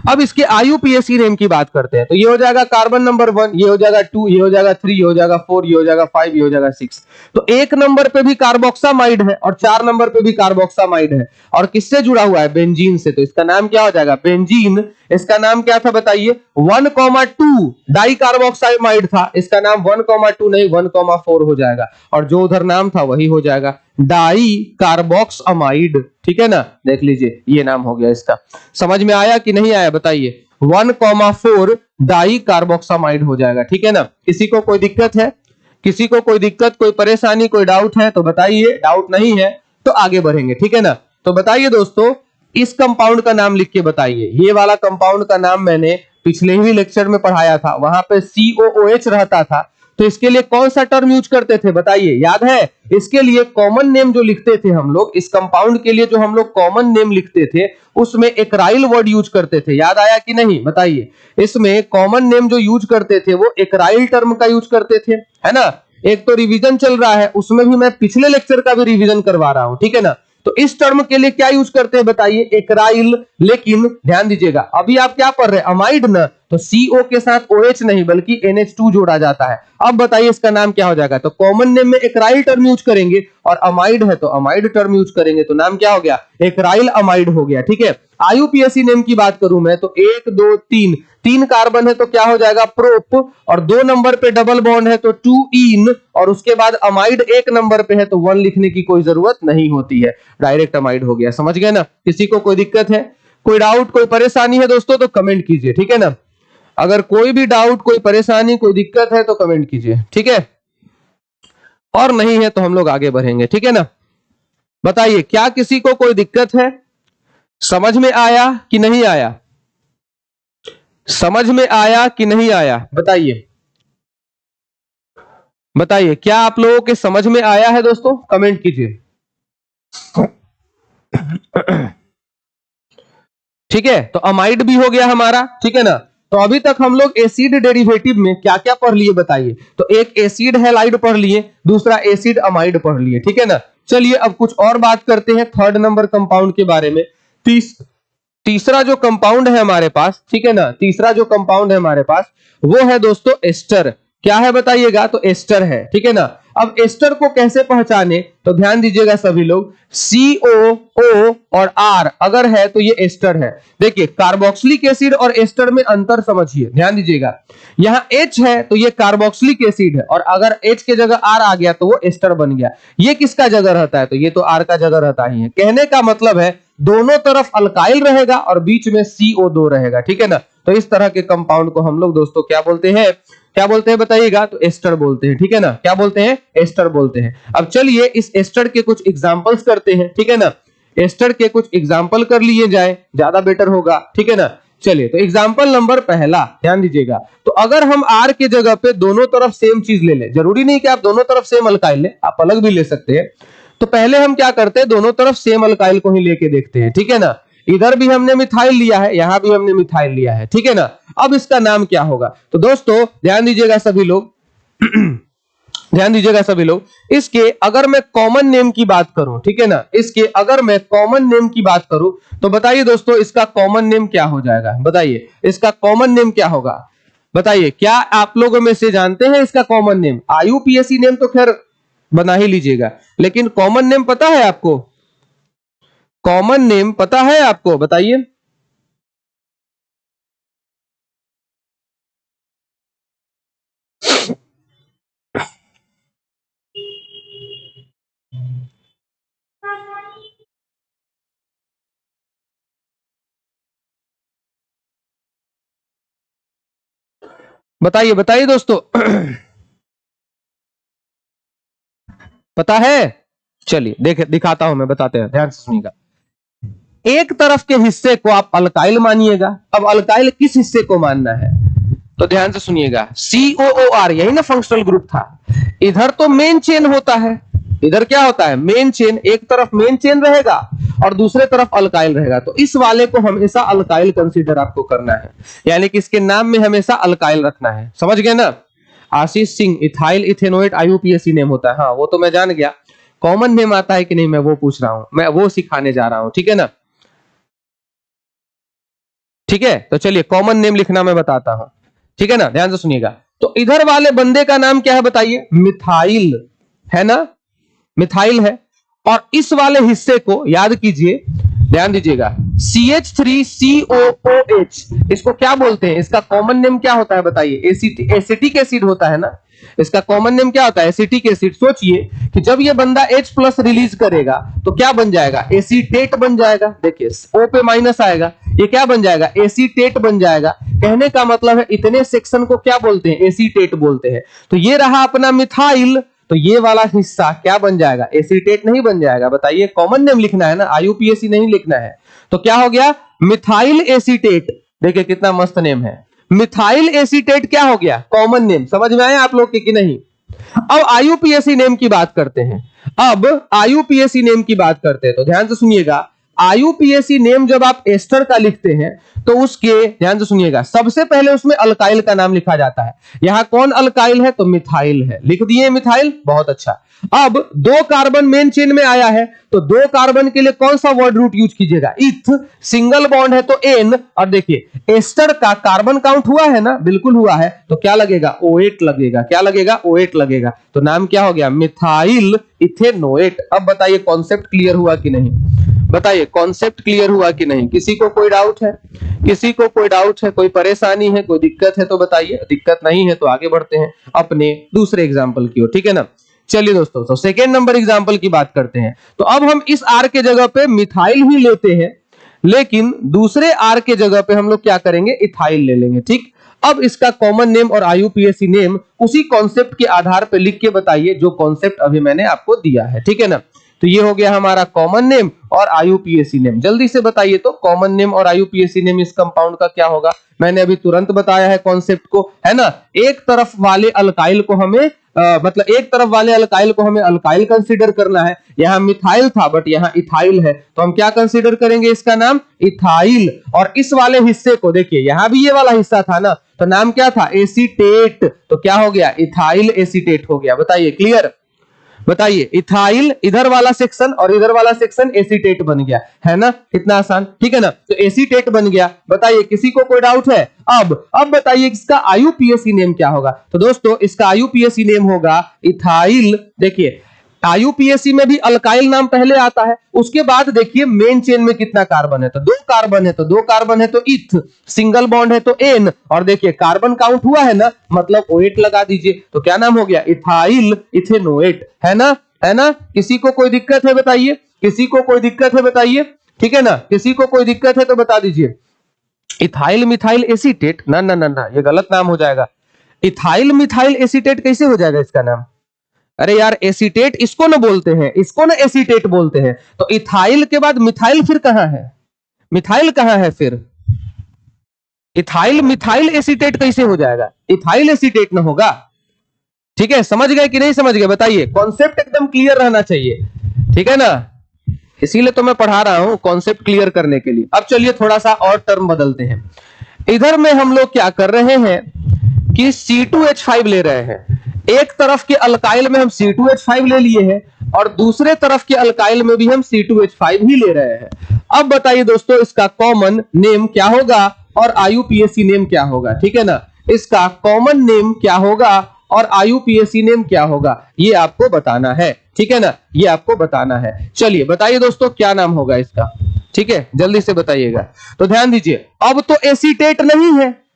A: अब इसके आईयूपीएसी नेम की बात करते हैं, तो ये हो जाएगा कार्बन नंबर 1, ये हो जाएगा 2, ये हो जाएगा 3, ये हो जाएगा 4, ये हो जाएगा 5, ये हो जाएगा 6। तो 1 नंबर पे भी कार्बोक्सामाइड है और 4 नंबर पे भी कार्बोक्सामाइड है, और किससे जुड़ा हुआ है, बेंजीन से, तो इसका नाम क्या हो जाएगा, बेंजीन इसका नाम क्या था बताइए? 1,2 डाई कार्बोक्साइमाइड था, इसका नाम 1,2 नहीं 1,4 हो जाएगा, और जो उधर नाम था वही हो जाएगा डाई कार्बोक्सामाइड। ठीक है ना, देख लीजिए ये नाम हो गया इसका। समझ में आया कि नहीं आया बताइए? 1,4 डाई कार्बोक्सामाइड हो जाएगा। ठीक है ना, किसी को कोई दिक्कत है? किसी को कोई दिक्कत, कोई परेशानी, कोई डाउट है तो बताइए। डाउट नहीं है तो आगे बढ़ेंगे। ठीक है ना, तो बताइए दोस्तों, इस कंपाउंड का नाम लिख के बताइए। ये वाला कंपाउंड का नाम मैंने पिछले ही लेक्चर में पढ़ाया था, वहां पे COOH रहता था, तो इसके लिए कौन सा टर्म यूज करते थे बताइए? याद है? इसके लिए कॉमन नेम जो लिखते थे हम लोग, इस कंपाउंड के लिए जो हम लोग कॉमन नेम लिखते थे उसमें एकराइल वर्ड यूज करते थे। याद आया कि नहीं बताइए? इसमें कॉमन नेम जो यूज करते थे वो एकराइल टर्म का यूज करते थे, है ना। एक तो रिवीजन चल रहा है, उसमें भी मैं पिछले लेक्चर का भी रिवीजन करवा रहा हूं। ठीक है ना, तो इस टर्म के लिए क्या यूज करते हैं बताइए? एकराइल। लेकिन ध्यान दीजिएगा, अभी आप क्या पढ़ रहे हैं? अमाइड ना, तो CO के साथ OH नहीं बल्कि NH2 जोड़ा जाता है। अब बताइए इसका नाम क्या हो जाएगा? तो कॉमन नेम में एकराइल टर्म यूज करेंगे, और अमाइड है तो अमाइड टर्म यूज करेंगे, तो नाम क्या हो गया? एकराइल अमाइड हो गया। ठीक है, IUPAC नेम की बात करूं मैं तो 1 2 3 तीन कार्बन है तो क्या हो जाएगा? प्रोप, और 2 नंबर पे डबल बॉन्ड है तो 2 इन, और उसके बाद अमाइड 1 नंबर पे है तो 1 लिखने की कोई जरूरत नहीं होती है, डायरेक्ट अमाइड हो गया। समझ गए ना? किसी को कोई दिक्कत है, कोई डाउट, कोई परेशानी है दोस्तों तो कमेंट कीजिए। ठीक है ना, अगर कोई भी डाउट, कोई परेशानी, कोई दिक्कत है तो कमेंट कीजिए। ठीक है, और नहीं है तो हम लोग आगे बढ़ेंगे। ठीक है ना, बताइए क्या किसी को कोई दिक्कत है? समझ में आया कि नहीं आया? समझ में आया कि नहीं आया बताइए? बताइए क्या आप लोगों के समझ में आया है दोस्तों? कमेंट कीजिए। ठीक है, तो अमाइड भी हो गया हमारा। ठीक है ना, तो अभी तक हम लोग एसिड डेरिवेटिव में क्या क्या पढ़ लिए बताइए? तो एक एसिड हैलाइड पढ़ लिए, दूसरा एसिड अमाइड पढ़ लिए। ठीक है ना, चलिए अब कुछ और बात करते हैं थर्ड नंबर कंपाउंड के बारे में। तीसरा जो कंपाउंड है हमारे पास, ठीक है ना, तीसरा जो कंपाउंड है हमारे पास वो है दोस्तों एस्टर। क्या है बताइएगा? तो एस्टर है। ठीक है ना, अब एस्टर को कैसे पहचाने? तो ध्यान दीजिएगा सभी लोग, COO और R अगर है तो ये एस्टर है। देखिए कार्बोक्सिलिक एसिड और एस्टर में अंतर समझिए, ध्यान दीजिएगा। यहां H है तो ये कार्बोक्सिलिक एसिड है, और अगर H के जगह R आ गया तो वो एस्टर बन गया। ये किसका जगह रहता है? तो ये तो R का जगह रहता ही है। कहने का मतलब है दोनों तरफ अल्काइल रहेगा और बीच में CO2 रहेगा। ठीक है ना, तो इस तरह के कंपाउंड को हम लोग दोस्तों क्या बोलते हैं? क्या बोलते हैं बताइएगा? तो एस्टर बोलते हैं। ठीक है ना, क्या बोलते हैं? एस्टर बोलते हैं। अब चलिए इस एस्टर के कुछ एग्जांपल्स करते हैं। ठीक है ना, एस्टर के कुछ एग्जांपल कर लिए जाए, ज्यादा बेटर होगा। ठीक है ना, चलिए तो एग्जांपल नंबर पहला ध्यान दीजिएगा। तो अगर हम R के जगह पे दोनों तरफ सेम चीज ले लें, जरूरी नहीं कि आप दोनों तरफ सेम अल्काइल लें, आप अलग भी ले सकते हैं। तो पहले हम क्या करते हैं? दोनों तरफ सेम अल्काइल को ही लेके देखते हैं। ठीक है ना, इधर भी हमने मिथाइल लिया है, यहां भी हमने मिथाइल लिया है। ठीक है ना, अब इसका नाम क्या होगा? तो दोस्तों ध्यान दीजिएगा सभी लोग, ध्यान दीजिएगा सभी लोग, इसके अगर मैं कॉमन नेम की बात करूं, ठीक है ना, इसके अगर मैं कॉमन नेम की बात करूं तो बताइए दोस्तों इसका कॉमन नेम क्या हो जाएगा? बताइए इसका कॉमन नेम क्या होगा? बताइए, क्या आप लोगों में से जानते हैं इसका कॉमन नेम? IUPAC नेम तो खैर बना ही लीजिएगा, लेकिन कॉमन नेम पता है आपको? कॉमन नेम पता है आपको? बताइए। बताइए बताइए दोस्तों, पता है? चलिए देख दिखाता हूं मैं, बताते हैं, ध्यान से सुनिएगा। एक तरफ के हिस्से को आप अल्काइल मानिएगा। अब अल्काइल किस हिस्से को मानना है? तो ध्यान से सुनिएगा, COOR यही ना फंक्शनल ग्रुप था। इधर तो मेन चेन होता है, इधर क्या होता है? Main chain. एक तरफ मेन चेन रहेगा और दूसरे तरफ अल्काइल रहेगा, तो इस वाले को हमेशा अल्काइल कंसीडर आपको करना है, यानी कि इसके नाम में हमेशा अल्काइल रखना है। समझ गए ना? Ashish Singh, ethyl ethanoate IUPAC name होता है। हाँ वो तो मैं जान गया, कॉमन नेम आता है कि नहीं मैं वो पूछ रहा हूं, मैं वो सिखाने जा रहा हूं। ठीक है ना, ठीक है, तो चलिए कॉमन नेम लिखना मैं बताता हूं। ठीक है ना, ध्यान से सुनिएगा। तो इधर वाले बंदे का नाम क्या है बताइए? मिथाइल है ना, मिथाइल है। और इस वाले हिस्से को याद कीजिए, ध्यान दीजिएगा, CH3COOH इसको क्या बोलते हैं? इसका कॉमन नेम क्या होता है बताइए? एसिटिक एसिड होता है ना, इसका कॉमन नेम क्या होता है? Acetic acid. सोचिए कि जब ये बंदा H प्लस रिलीज करेगा तो क्या बन जाएगा? एसीटेट बन जाएगा। देखिए O पे माइनस आएगा, ये क्या बन जाएगा? एसीटेट बन जाएगा। कहने का मतलब है इतने सेक्शन को क्या बोलते हैं? एसीटेट बोलते हैं। तो ये रहा अपना मिथाइल, तो ये वाला हिस्सा क्या बन जाएगा? एसीटेट नहीं बन जाएगा। बताइए, कॉमन नेम लिखना है ना, IUPAC नहीं लिखना है। तो क्या हो गया? Methyl acetate. देखिए कितना मस्त नेम है, मिथाइल एसीटेट क्या हो गया? Common name. समझ में आया आप लोग के कि नहीं? अब IUPAC नेम की बात करते हैं। अब IUPAC नेम की बात करते हैं तो ध्यान से सुनिएगा, IUPAC नेम जब आप एस्टर का लिखते हैं तो उसके, ध्यान से सुनिएगा, सबसे पहले उसमें अल्काइल का नाम लिखा जाता है। यहां कौन अल्काइल है? तो मिथाइल है। लिख दिए मिथाइल, बहुत अच्छा। अब 2 कार्बन मेन चेन में आया है तो 2 कार्बन के लिए कौन सा वर्ड रूट यूज कीजिएगा? इथ। सिंगल बॉन्ड है तो एन। और देखिए एस्टर का कार्बन काउंट हुआ है ना, बिल्कुल हुआ है, तो क्या लगेगा? O8 लगेगा। क्या लगेगा? O8 लगेगा। तो नाम क्या हो गया? Methyl ethanoate. अब बताइए कॉन्सेप्ट क्लियर हुआ कि नहीं? बताइए कॉन्सेप्ट क्लियर हुआ कि नहीं? किसी को कोई डाउट है? किसी को कोई डाउट है, कोई परेशानी है, कोई दिक्कत है तो बताइए। दिक्कत नहीं है तो आगे बढ़ते हैं अपने दूसरे एग्जाम्पल की ओर, ठीक है ना। चलिए दोस्तों, तो सेकेंड नंबर एग्जाम्पल की बात करते हैं। तो अब हम इस आर के जगह पे मिथाइल ही लेते हैं, लेकिन दूसरे आर के जगह पे हम लोग क्या करेंगे? इथाइल ले लेंगे, ठीक। अब इसका कॉमन नेम और IUPAC नेम उसी कॉन्सेप्ट के आधार पर लिख के बताइए जो कॉन्सेप्ट अभी मैंने आपको दिया है, ठीक है ना। तो ये हो गया हमारा कॉमन नेम और IUPAC नेम। जल्दी से बताइए तो कॉमन नेम और IUPAC नेम इस कंपाउंड का क्या होगा? मैंने अभी तुरंत बताया है कॉन्सेप्ट को, है ना। एक तरफ वाले अल्काइल को हमें मतलब एक तरफ वाले अल्काइल को हमें अल्काइल कंसीडर करना है। यहां मिथाइल था बट यहां इथाइल है, तो हम क्या कंसीडर करेंगे? इसका नाम इथाइल। और इस वाले हिस्से को देखिए, यहां भी ये वाला हिस्सा था ना, तो नाम क्या था? एसीटेट। तो क्या हो गया? इथाइल एसीटेट हो गया। बताइए क्लियर? बताइए, इथाइल इधर वाला सेक्शन और इधर वाला सेक्शन एसीटेट बन गया, है ना। कितना आसान, ठीक है ना। तो एसीटेट बन गया। बताइए किसी को कोई डाउट है? अब बताइए इसका IUPAC नेम क्या होगा? तो दोस्तों इसका IUPAC नेम होगा इथाइल। देखिए IUPAC में भी अल्काइल नाम पहले आता है, उसके बाद देखिए मेन चेन में कितना कार्बन है? तो 2 कार्बन है, तो 2 कार्बन है तो इथ, सिंगल बॉन्ड है तो एन, और देखिए कार्बन काउंट हुआ है ना, मतलब O8 लगा दीजिए। तो क्या नाम हो गया? इथाइल इथेनोएट, है ना, है ना। किसी को कोई दिक्कत है बताइए? किसी को कोई दिक्कत है बताइए? ठीक है ना, किसी को कोई दिक्कत है तो बता दीजिए। इथाइल मिथाइल एसीटेट, ना ना ना ना, ये गलत नाम हो जाएगा। इथाइल मिथाइल एसीटेट कैसे हो जाएगा इसका नाम? अरे यार एसीटेट इसको ना बोलते हैं, इसको ना एसीटेट बोलते हैं। तो इथाइल के बाद मिथाइल फिर कहां है? मिथाइल कहां है फिर? इथाइल मिथाइल एसीटेट कैसे हो जाएगा? इथाइल एसीटेट ना होगा, ठीक है। समझ गए कि नहीं समझ गए? बताइए, कॉन्सेप्ट एकदम क्लियर रहना चाहिए, ठीक है ना। इसीलिए तो मैं पढ़ा रहा हूं कॉन्सेप्ट क्लियर करने के लिए। अब चलिए थोड़ा सा और टर्म बदलते हैं। इधर में हम लोग क्या कर रहे हैं कि C2H5 ले रहे हैं। एक तरफ के अल्काइल में हम C2H5 ले लिए हैं और दूसरे तरफ के अल्काइल में भी हम C2H5 ही ले रहे हैं। अब बताइए दोस्तों इसका कॉमन नेम क्या होगा और IUPAC नेम क्या होगा? ठीक है ना, इसका कॉमन नेम क्या होगा और IUPAC नेम क्या होगा, ये आपको बताना है, ठीक है ना, ये आपको बताना है। चलिए बताइए दोस्तों क्या नाम होगा इसका, ठीक है, जल्दी से बताइएगा। तो ध्यान दीजिए, अब तो एसीटेट नहीं है,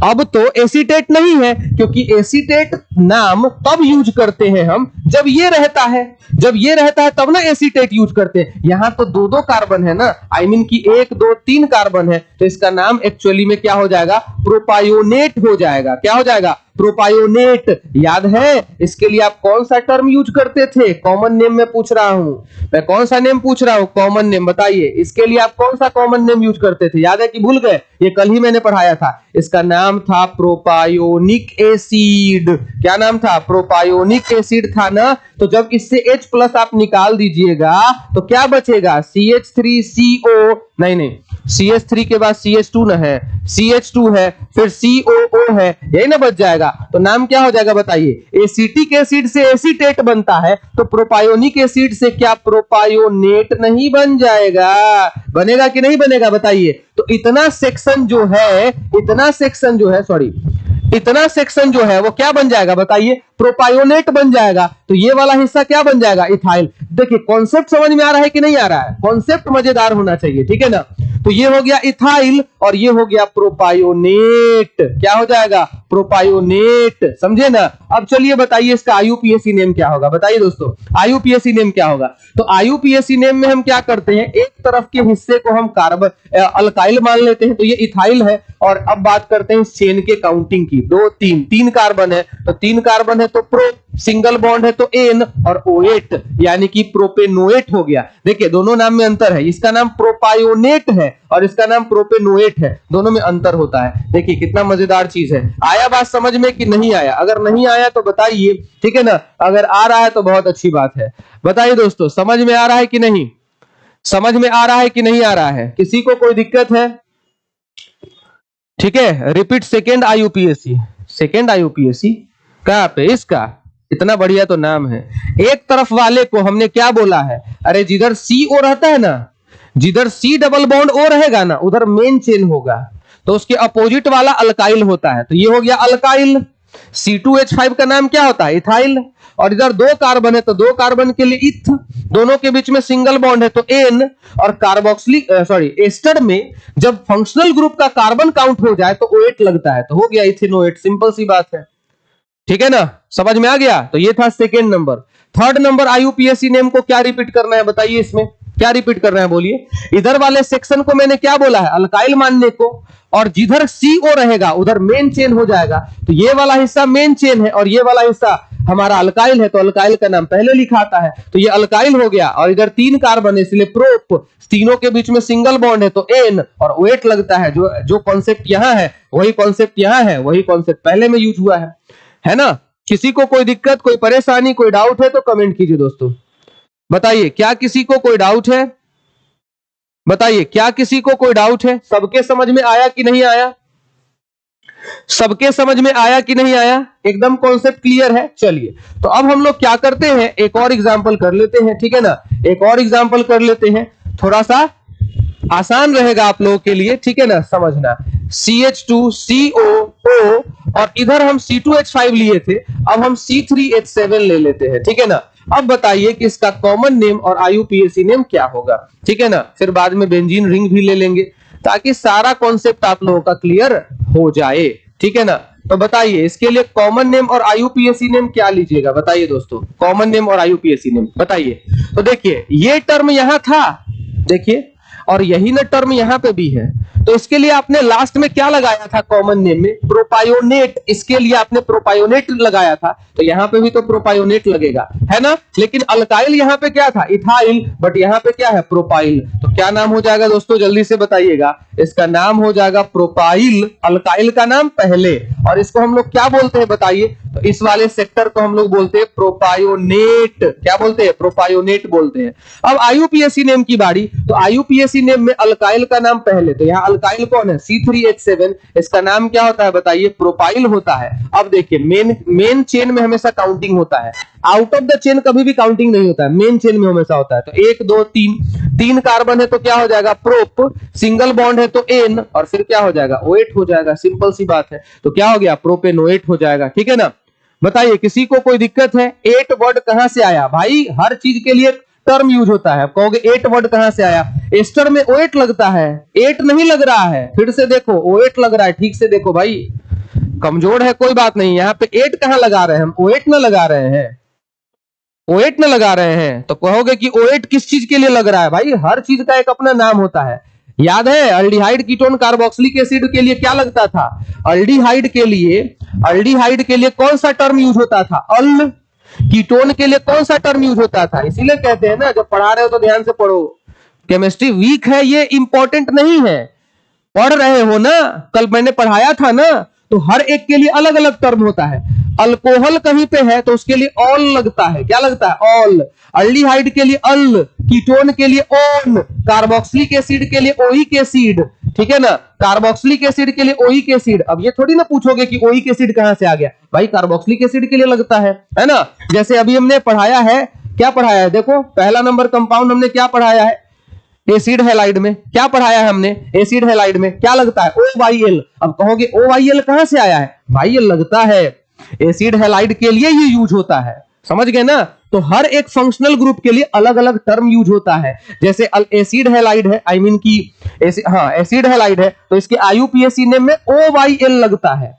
A: अब तो एसीटेट नहीं है, क्योंकि एसीटेट नाम तब यूज करते हैं हम जब ये रहता है, जब ये रहता है तब ना एसीटेट यूज करते हैं। यहां तो 2-2 कार्बन है ना, आई मीन की 1 2 3 कार्बन है, तो इसका नाम एक्चुअली में क्या हो जाएगा? प्रोपायोनेट हो जाएगा। क्या हो जाएगा? प्रोपायोनेट। याद है इसके लिए आप कौन सा टर्म यूज करते थे? कॉमन नेम में पूछ रहा हूं मैं, कौन सा नेम पूछ रहा हूं? Common name. बताइए इसके लिए आप कौन सा कॉमन नेम यूज करते थे? याद है कि भूल गए? ये कल ही मैंने पढ़ाया था। इसका नाम था प्रोपायोनिक एसिड। क्या नाम था? प्रोपायोनिक एसिड था ना। तो जब इससे H प्लस आप निकाल दीजिएगा तो क्या बचेगा? CH3CO, नहीं CH3 के बाद CH2 न है, CH2 है, फिर COO है, यही ना बच जाएगा। तो नाम क्या हो जाएगा बताइए? एसिटिक एसिड से एसीटेट बनता है, तो प्रोपायोनिक एसिड से क्या प्रोपायोनेट नहीं बन जाएगा? बनेगा कि नहीं बनेगा बताइए। तो इतना सेक्शन जो है, इतना सेक्शन जो है, सॉरी, इतना सेक्शन जो है वो क्या बन जाएगा बताइए? प्रोपायोनेट बन जाएगा। तो ये वाला हिस्सा क्या बन जाएगा? इथाइल। देखिए कॉन्सेप्ट समझ में आ रहा है कि नहीं आ रहा है? कॉन्सेप्ट मजेदार होना चाहिए, ठीक है ना। तो ये हो गया इथाइल और ये हो गया प्रोपायोनेट। क्या हो जाएगा? प्रोपायोनेट, समझे ना। अब चलिए बताइए इसका आईयूपीएसी नेम क्या होगा? बताइए दोस्तों आईयूपीएसी नेम क्या होगा? तो आईयूपीएसी नेम में हम क्या करते हैं, एक तरफ के हिस्से को हम कार्बन अल्काइल मान लेते हैं, तो ये इथाइल है। और अब बात करते हैं चेन के काउंटिंग की। 2 3 3 कार्बन है, तो 3 कार्बन है तो प्रो, सिंगल बॉन्ड है तो एन, और O8 यानी कि प्रोपेनोएट हो गया। देखिए दोनों नाम में अंतर है, इसका नाम प्रोपायोनेट है और इसका नाम प्रोपेनोएट है, दोनों में अंतर होता है। देखिए कितना मजेदार चीज है। आया बात समझ में कि नहीं आया? अगर नहीं आया तो बताइए, ठीक है ना। अगर आ रहा है तो बहुत अच्छी बात है। बताइए दोस्तों समझ में आ रहा है कि नहीं? समझ में आ रहा है कि नहीं आ रहा है? किसी को कोई दिक्कत है? ठीक है, repeat second IUPAC. Second IUPAC कहां पे? इसका इतना बढ़िया तो नाम है। एक तरफ वाले को हमने क्या बोला है? अरे जिधर सी ओ रहता है ना, जिधर सी डबल बॉन्ड ओ रहेगा ना, उधर मेन चेन होगा, तो उसके अपोजिट वाला अल्काइल होता है। तो ये हो गया अल्काइल। C2H5 का नाम क्या होता है? इथाइल। और इधर 2 कार्बन है तो 2 कार्बन के लिए इथ, दोनों के बीच में सिंगल बॉन्ड है तो एन। और कार्बोक्सिलिक एस्टर में जब फंक्शनल ग्रुप का कार्बन काउंट हो जाए तो O8 लगता है, तो हो गया इथेनोएट। सिंपल सी बात है, ठीक है ना। समझ में आ गया? तो ये था second number. Third number IUPAC name को क्या रिपीट करना है? बताइए इसमें क्या रिपीट करना है, बोलिए। इधर वाले सेक्शन को मैंने क्या बोला है? अल्काइल मानने को, और जिधर CO रहेगा उधर मेन चेन हो जाएगा। तो ये वाला हिस्सा मेन चेन है और ये वाला हिस्सा हमारा अल्काइल है, तो अल्काइल का नाम पहले लिखा आता है, तो ये अल्काइल हो गया। और इधर 3 कार्बन है इसलिए प्रोप, तीनों के बीच में सिंगल बॉन्ड है तो एन, और O8 लगता है। जो कॉन्सेप्ट यहां है वही कॉन्सेप्ट यहां है, वही कॉन्सेप्ट पहले में यूज हुआ है ना। किसी को कोई दिक्कत, कोई परेशानी, कोई डाउट है तो कमेंट कीजिए दोस्तों। बताइए क्या किसी को कोई डाउट है? बताइए क्या किसी को कोई डाउट है? सबके समझ में आया कि नहीं आया? सबके समझ में आया कि नहीं आया? एकदम कॉन्सेप्ट क्लियर है। चलिए तो अब हम लोग क्या करते हैं, एक और एग्जांपल कर लेते हैं, ठीक है ना। एक और एग्जांपल कर लेते हैं, थोड़ा सा आसान रहेगा आप लोगों के लिए, ठीक है ना, समझना। CH2COO और इधर हम C2H5 लिए थे, अब हम C3H7 ले लेते हैं, ठीक है ना। अब बताइए कि इसका कॉमन नेम और आईयूपीएसी नेम क्या होगा, ठीक है ना। फिर बाद में बेंजीन रिंग भी ले लेंगे ताकि सारा कॉन्सेप्ट आप लोगों का क्लियर हो जाए, ठीक है ना। तो बताइए इसके लिए कॉमन नेम और आईयूपीएसी नेम क्या लीजिएगा? बताइए दोस्तों, कॉमन नेम और आईयूपीएसी नेम बताइए। तो देखिए ये टर्म यहां था, देखिए, और यही ना टर्म यहां पे भी है, तो इसके लिए आपने लास्ट में क्या लगाया था? कॉमन नेम में प्रोपायोनेट। इसके लिए आपने प्रोपायोनेट लगाया था, तो यहां पे भी तो प्रोपायोनेट लगेगा, है ना। लेकिन अल्काइल यहां पे क्या था? इथाइल, बट यहां पे क्या है? प्रोपाइल। तो क्या नाम हो जाएगा दोस्तों? जल्दी से बताइएगा। इसका नाम हो जाएगा प्रोपाइल, अल्काइल का नाम पहले, और इसको हम लोग क्या बोलते हैं बताइए? तो इस वाले सेक्टर को हम लोग बोलते हैं प्रोपायोनेट। क्या बोलते हैं? प्रोपायोनेट बोलते हैं। अब आईयूपीएसी नेम की बारी, तो आईयूपीएसी नेम में अल्काइल का नाम पहले, तो यहाँ अल्काइल कौन है? C3H7। इसका नाम क्या होता है बताइए? प्रोपाइल होता है। अब देखिए मेन चेन में हमेशा काउंटिंग होता है, आउट ऑफ द चेन कभी भी काउंटिंग नहीं होता है, मेन चेन में हमेशा होता है। तो 1 2 3 कार्बन है तो क्या हो जाएगा? प्रोप, सिंगल बॉन्ड है तो एन, और फिर क्या हो जाएगा? O8 हो जाएगा। सिंपल सी बात है। तो क्या हो गया? प्रोपेनोएट हो जाएगा, ठीक है ना। बताइए किसी को कोई दिक्कत है? 8 वर्ड कहां से आया भाई? हर चीज के लिए टर्म यूज होता है। कहोगे 8 वर्ड कहां से आया? एस्टर में O8 लगता है, 8 नहीं लग रहा है, फिर से देखो O8 लग रहा है, ठीक से देखो भाई, कमजोर है कोई बात नहीं, यहाँ पे 8 कहां लगा रहे हैं हम? O8 ना लगा रहे हैं, O8 ना लगा रहे हैं। तो कहोगे कि O8 किस चीज के लिए लग रहा है? भाई हर चीज का एक अपना नाम होता है। याद है अल्डिहाइड कीटोन कार्बोक्सिलिक एसिड के लिए क्या लगता था? अल्डिहाइड के लिए कौन सा टर्म यूज होता था? अल। कीटोन के लिए कौन सा टर्म यूज होता था? इसीलिए कहते हैं ना, जब पढ़ा रहे हो तो ध्यान से पढ़ो। केमिस्ट्री वीक है ये इंपॉर्टेंट नहीं है, पढ़ रहे हो ना, कल मैंने पढ़ाया था ना, तो हर एक के लिए अलग अलग टर्म होता है। अल्कोहल कहीं पे है तो उसके लिए ऑल लगता है, क्या लगता है? ऑल। अल्डिहाइड के लिए अल, कीटोन के लिए ओन, कार्बोक्सिलिक एसिड के लिए ओइक एसिड, ठीक है ना। कार्बोक्सिलिक एसिड के लिए ओइक एसिड। अब ये थोड़ी ना पूछोगे कि ओइक एसिड कहां से आ गया, भाई कार्बोक्सिलिक एसिड के लिए लगता है ना। जैसे अभी हमने पढ़ाया है, क्या पढ़ाया है? देखो पहला नंबर कंपाउंड हमने क्या पढ़ाया है? एसिड हैलाइड में क्या पढ़ाया है हमने? एसिड हैलाइड में क्या लगता है? OYL। अब कहोगे OYL कहां से आया है? भाई ये लगता है एसिड हैलाइड के लिए ये यूज होता है, समझ गए ना। तो हर एक फंक्शनल ग्रुप के लिए अलग अलग टर्म यूज होता है। जैसे एसिड हैलाइड है, आई मीन की एसिड हैलाइड है, तो इसके आईयूपीएसी नेम में OYL लगता है,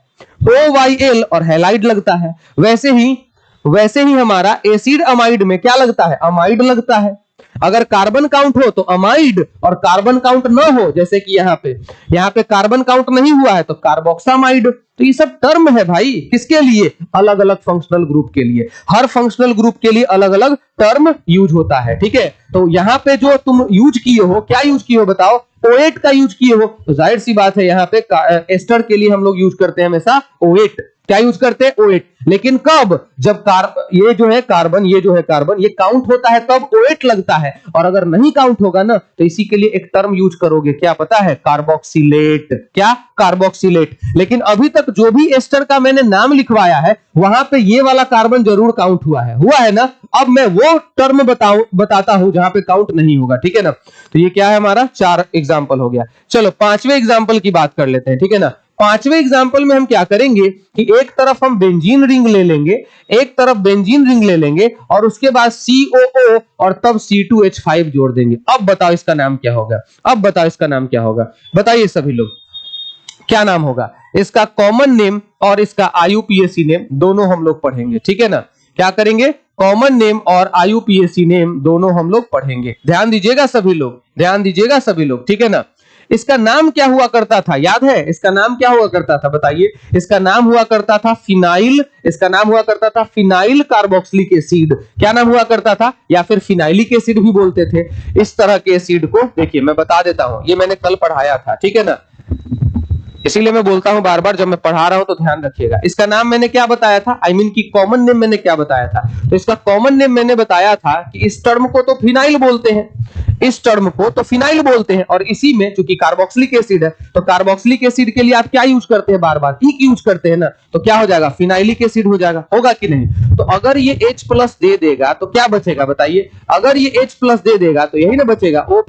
A: OYL, और हैलाइड लगता है। वैसे ही हमारा एसिड अमाइड में क्या लगता है, अमाइड लगता है। अगर कार्बन काउंट हो तो अमाइड, और कार्बन काउंट ना हो, जैसे कि यहाँ पे कार्बन काउंट नहीं हुआ है तो कार्बोक्सामाइड। तो ये सब टर्म है भाई, किसके लिए, अलग अलग फंक्शनल ग्रुप के लिए। हर फंक्शनल ग्रुप के लिए अलग अलग टर्म यूज होता है, ठीक है। तो यहाँ पे जो तुम यूज किए हो, क्या यूज किए हो बताओ, O8 का यूज किए हो, तो जाहिर सी बात है यहाँ पे एस्टर के लिए हम लोग यूज करते हैं हमेशा O8। क्या यूज करते हैं, O8। लेकिन कब, जब ये जो है कार्बन ये काउंट होता है तब O8 लगता है, और अगर नहीं काउंट होगा ना तो इसी के लिए एक टर्म यूज करोगे, क्या पता है, कार्बोक्सिलेट। क्या, कार्बोक्सिलेट। लेकिन अभी तक जो भी एस्टर का मैंने नाम लिखवाया है वहां पे ये वाला कार्बन जरूर काउंट हुआ है ना। अब मैं वो टर्म बताता हूं जहां पे काउंट नहीं होगा, ठीक है ना। तो ये क्या है, हमारा 4 एग्जांपल हो गया। चलो 5वें एग्जांपल की बात कर लेते हैं, ठीक है ना। 5वें एग्जांपल में हम क्या करेंगे कि एक तरफ हम बेंजीन रिंग ले लेंगे, और उसके बाद COO और तब C2H5 जोड़ देंगे। अब बताओ इसका नाम क्या होगा, बताइए सभी लोग, क्या नाम होगा इसका। कॉमन नेम और इसका IUPAC नेम दोनों हम लोग पढ़ेंगे, ठीक है ना। क्या करेंगे, कॉमन नेम और IUPAC नेम दोनों हम लोग पढ़ेंगे। ध्यान दीजिएगा सभी लोग, ठीक है ना। इसका नाम क्या हुआ करता था, याद है इसका नाम क्या हुआ करता था, बताइए। इसका नाम हुआ करता था फिनाइल कार्बोक्सिलिक एसिड। क्या नाम हुआ करता था, या फिर फिनाइलिक एसिड भी बोलते थे। इस तरह के एसिड को देखिए मैं बता देता हूं, ये मैंने कल पढ़ाया था, ठीक है ना। इसीलिए मैं बोलता हूं बार बार, जब मैं पढ़ा रहा हूं तो ध्यान रखिएगा। इसका नाम मैंने क्या बताया था, आई मीन की कॉमन नेम मैंने क्या बताया था। तो इसका कॉमन नेम मैंने बताया था कि इस टर्म को तो फिनाइल बोलते हैं, और इसी में चूंकि कार्बोक्सिलिक एसिड है तो कार्बोक्सिलिक एसिड के लिए आप क्या यूज करते हैं, बार बार ईक यूज करते हैं ना। तो क्या हो जाएगा, फिनाइलिक एसिड हो जाएगा, होगा कि नहीं। तो अगर ये H+ दे देगा तो क्या बचेगा, बताइए। अगर ये H+ दे देगा तो यही ना बचेगा, O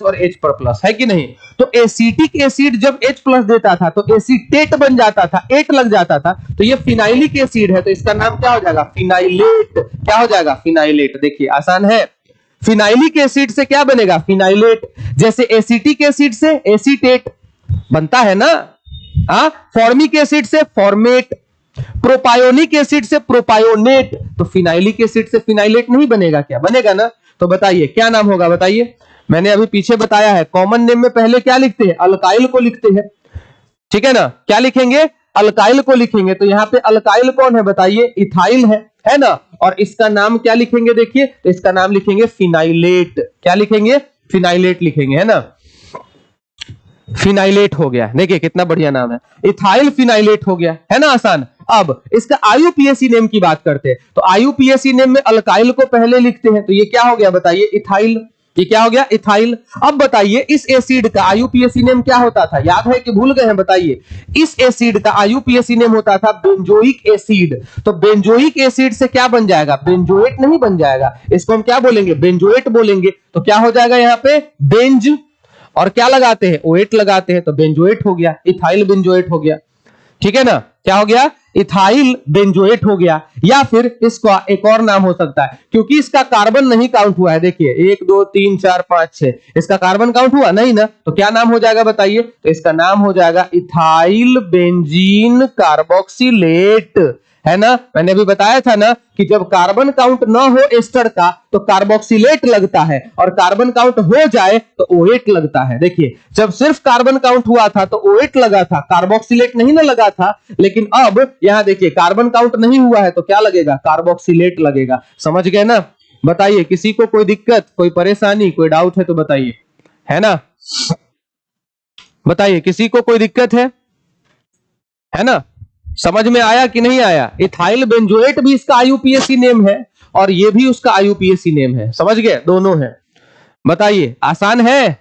A: और H पर प्लस, है कि नहीं। तो एसिटिक एसिड जब H+ देता था तो एसीटेट बन जाता था, 8 लग जाता था। तो ये फिनाइलिक एसिड है तो इसका नाम क्या हो जाएगा, फिनाइलेट। क्या हो जाएगा, फिनाइलेट। देखिए आसान है, फिनाइलिक एसिड से क्या बनेगा, फिनाइलेट। जैसे एसिटिक एसिड से एसीटेट बनता है ना, फॉर्मिक एसिड से फॉर्मेट, प्रोपायोनिक एसिड से प्रोपायोनेट। तो फिनाइलिक एसिड से फिनाइलेट नहीं बनेगा, क्या बनेगा ना। तो बताइए क्या नाम होगा, बताइए। मैंने अभी पीछे बताया है, कॉमन नेम में पहले क्या लिखते हैं, अल्काइल को लिखते हैं, ठीक है ना। क्या लिखेंगे, अल्काइल को लिखेंगे। तो यहाँ पे अल्काइल कौन है, बताइए, इथाइल है ना। और इसका नाम क्या लिखेंगे, देखिए, तो इसका नाम लिखेंगे फिनाइलेट। क्या लिखेंगे, फिनाइलेट लिखेंगे, है ना। फिनाइलेट हो गया, देखिए कितना बढ़िया नाम है, इथाइल फिनाइलेट हो गया, है ना, आसान। अब इसका IUPAC नेम की बात करते हैं। तो IUPAC नेम में अल्काइल को पहले लिखते हैं, तो ये क्या हो गया, बताइए, इथाइल। ये क्या हो गया, इथाइल। अब बताइए इस एसिड का IUPAC नेम क्या होता था, याद है कि भूल गए हैं, बताइए। इस एसिड का IUPAC नेम होता था बेंजोइक एसिड। तो बेंजोइक एसिड से क्या बन जाएगा, बेंजोएट नहीं बन जाएगा, इसको हम क्या बोलेंगे, बेंजोएट बोलेंगे। तो क्या हो जाएगा यहाँ पे, बेंज, और क्या लगाते हैं, O8 लगाते हैं, तो बेंजोएट हो गया, इथाइल बेंजोएट हो गया, ठीक है ना। क्या हो गया, इथाइल बेंजोएट हो गया। या फिर इसका एक और नाम हो सकता है, क्योंकि इसका कार्बन नहीं काउंट हुआ है, देखिए 1 2 3 4 5 6, इसका कार्बन काउंट हुआ नहीं ना। तो क्या नाम हो जाएगा, बताइए। तो इसका नाम हो जाएगा इथाइल बेंजीन कार्बोक्सिलेट, है ना। मैंने अभी बताया था ना कि जब कार्बन काउंट ना हो एस्टर का तो कार्बोक्सिलेट लगता है, और कार्बन काउंट हो जाए तो O8 लगता है। देखिए जब सिर्फ कार्बन काउंट हुआ था तो O8 लगा था, कार्बोक्सिलेट नहीं ना लगा था। लेकिन अब यहां देखिए कार्बन काउंट नहीं हुआ है तो क्या लगेगा, कार्बोक्सिलेट लगेगा। समझ गए ना। बताइए किसी को कोई दिक्कत, कोई परेशानी, कोई डाउट है तो बताइए, है ना। बताइए किसी को कोई दिक्कत है ना। समझ में आया कि नहीं आया। इथाइल बेंजोएट भी इसका IUPAC नेम है और ये भी उसका IUPAC नेम है, समझ गए, दोनों है। बताइए आसान है,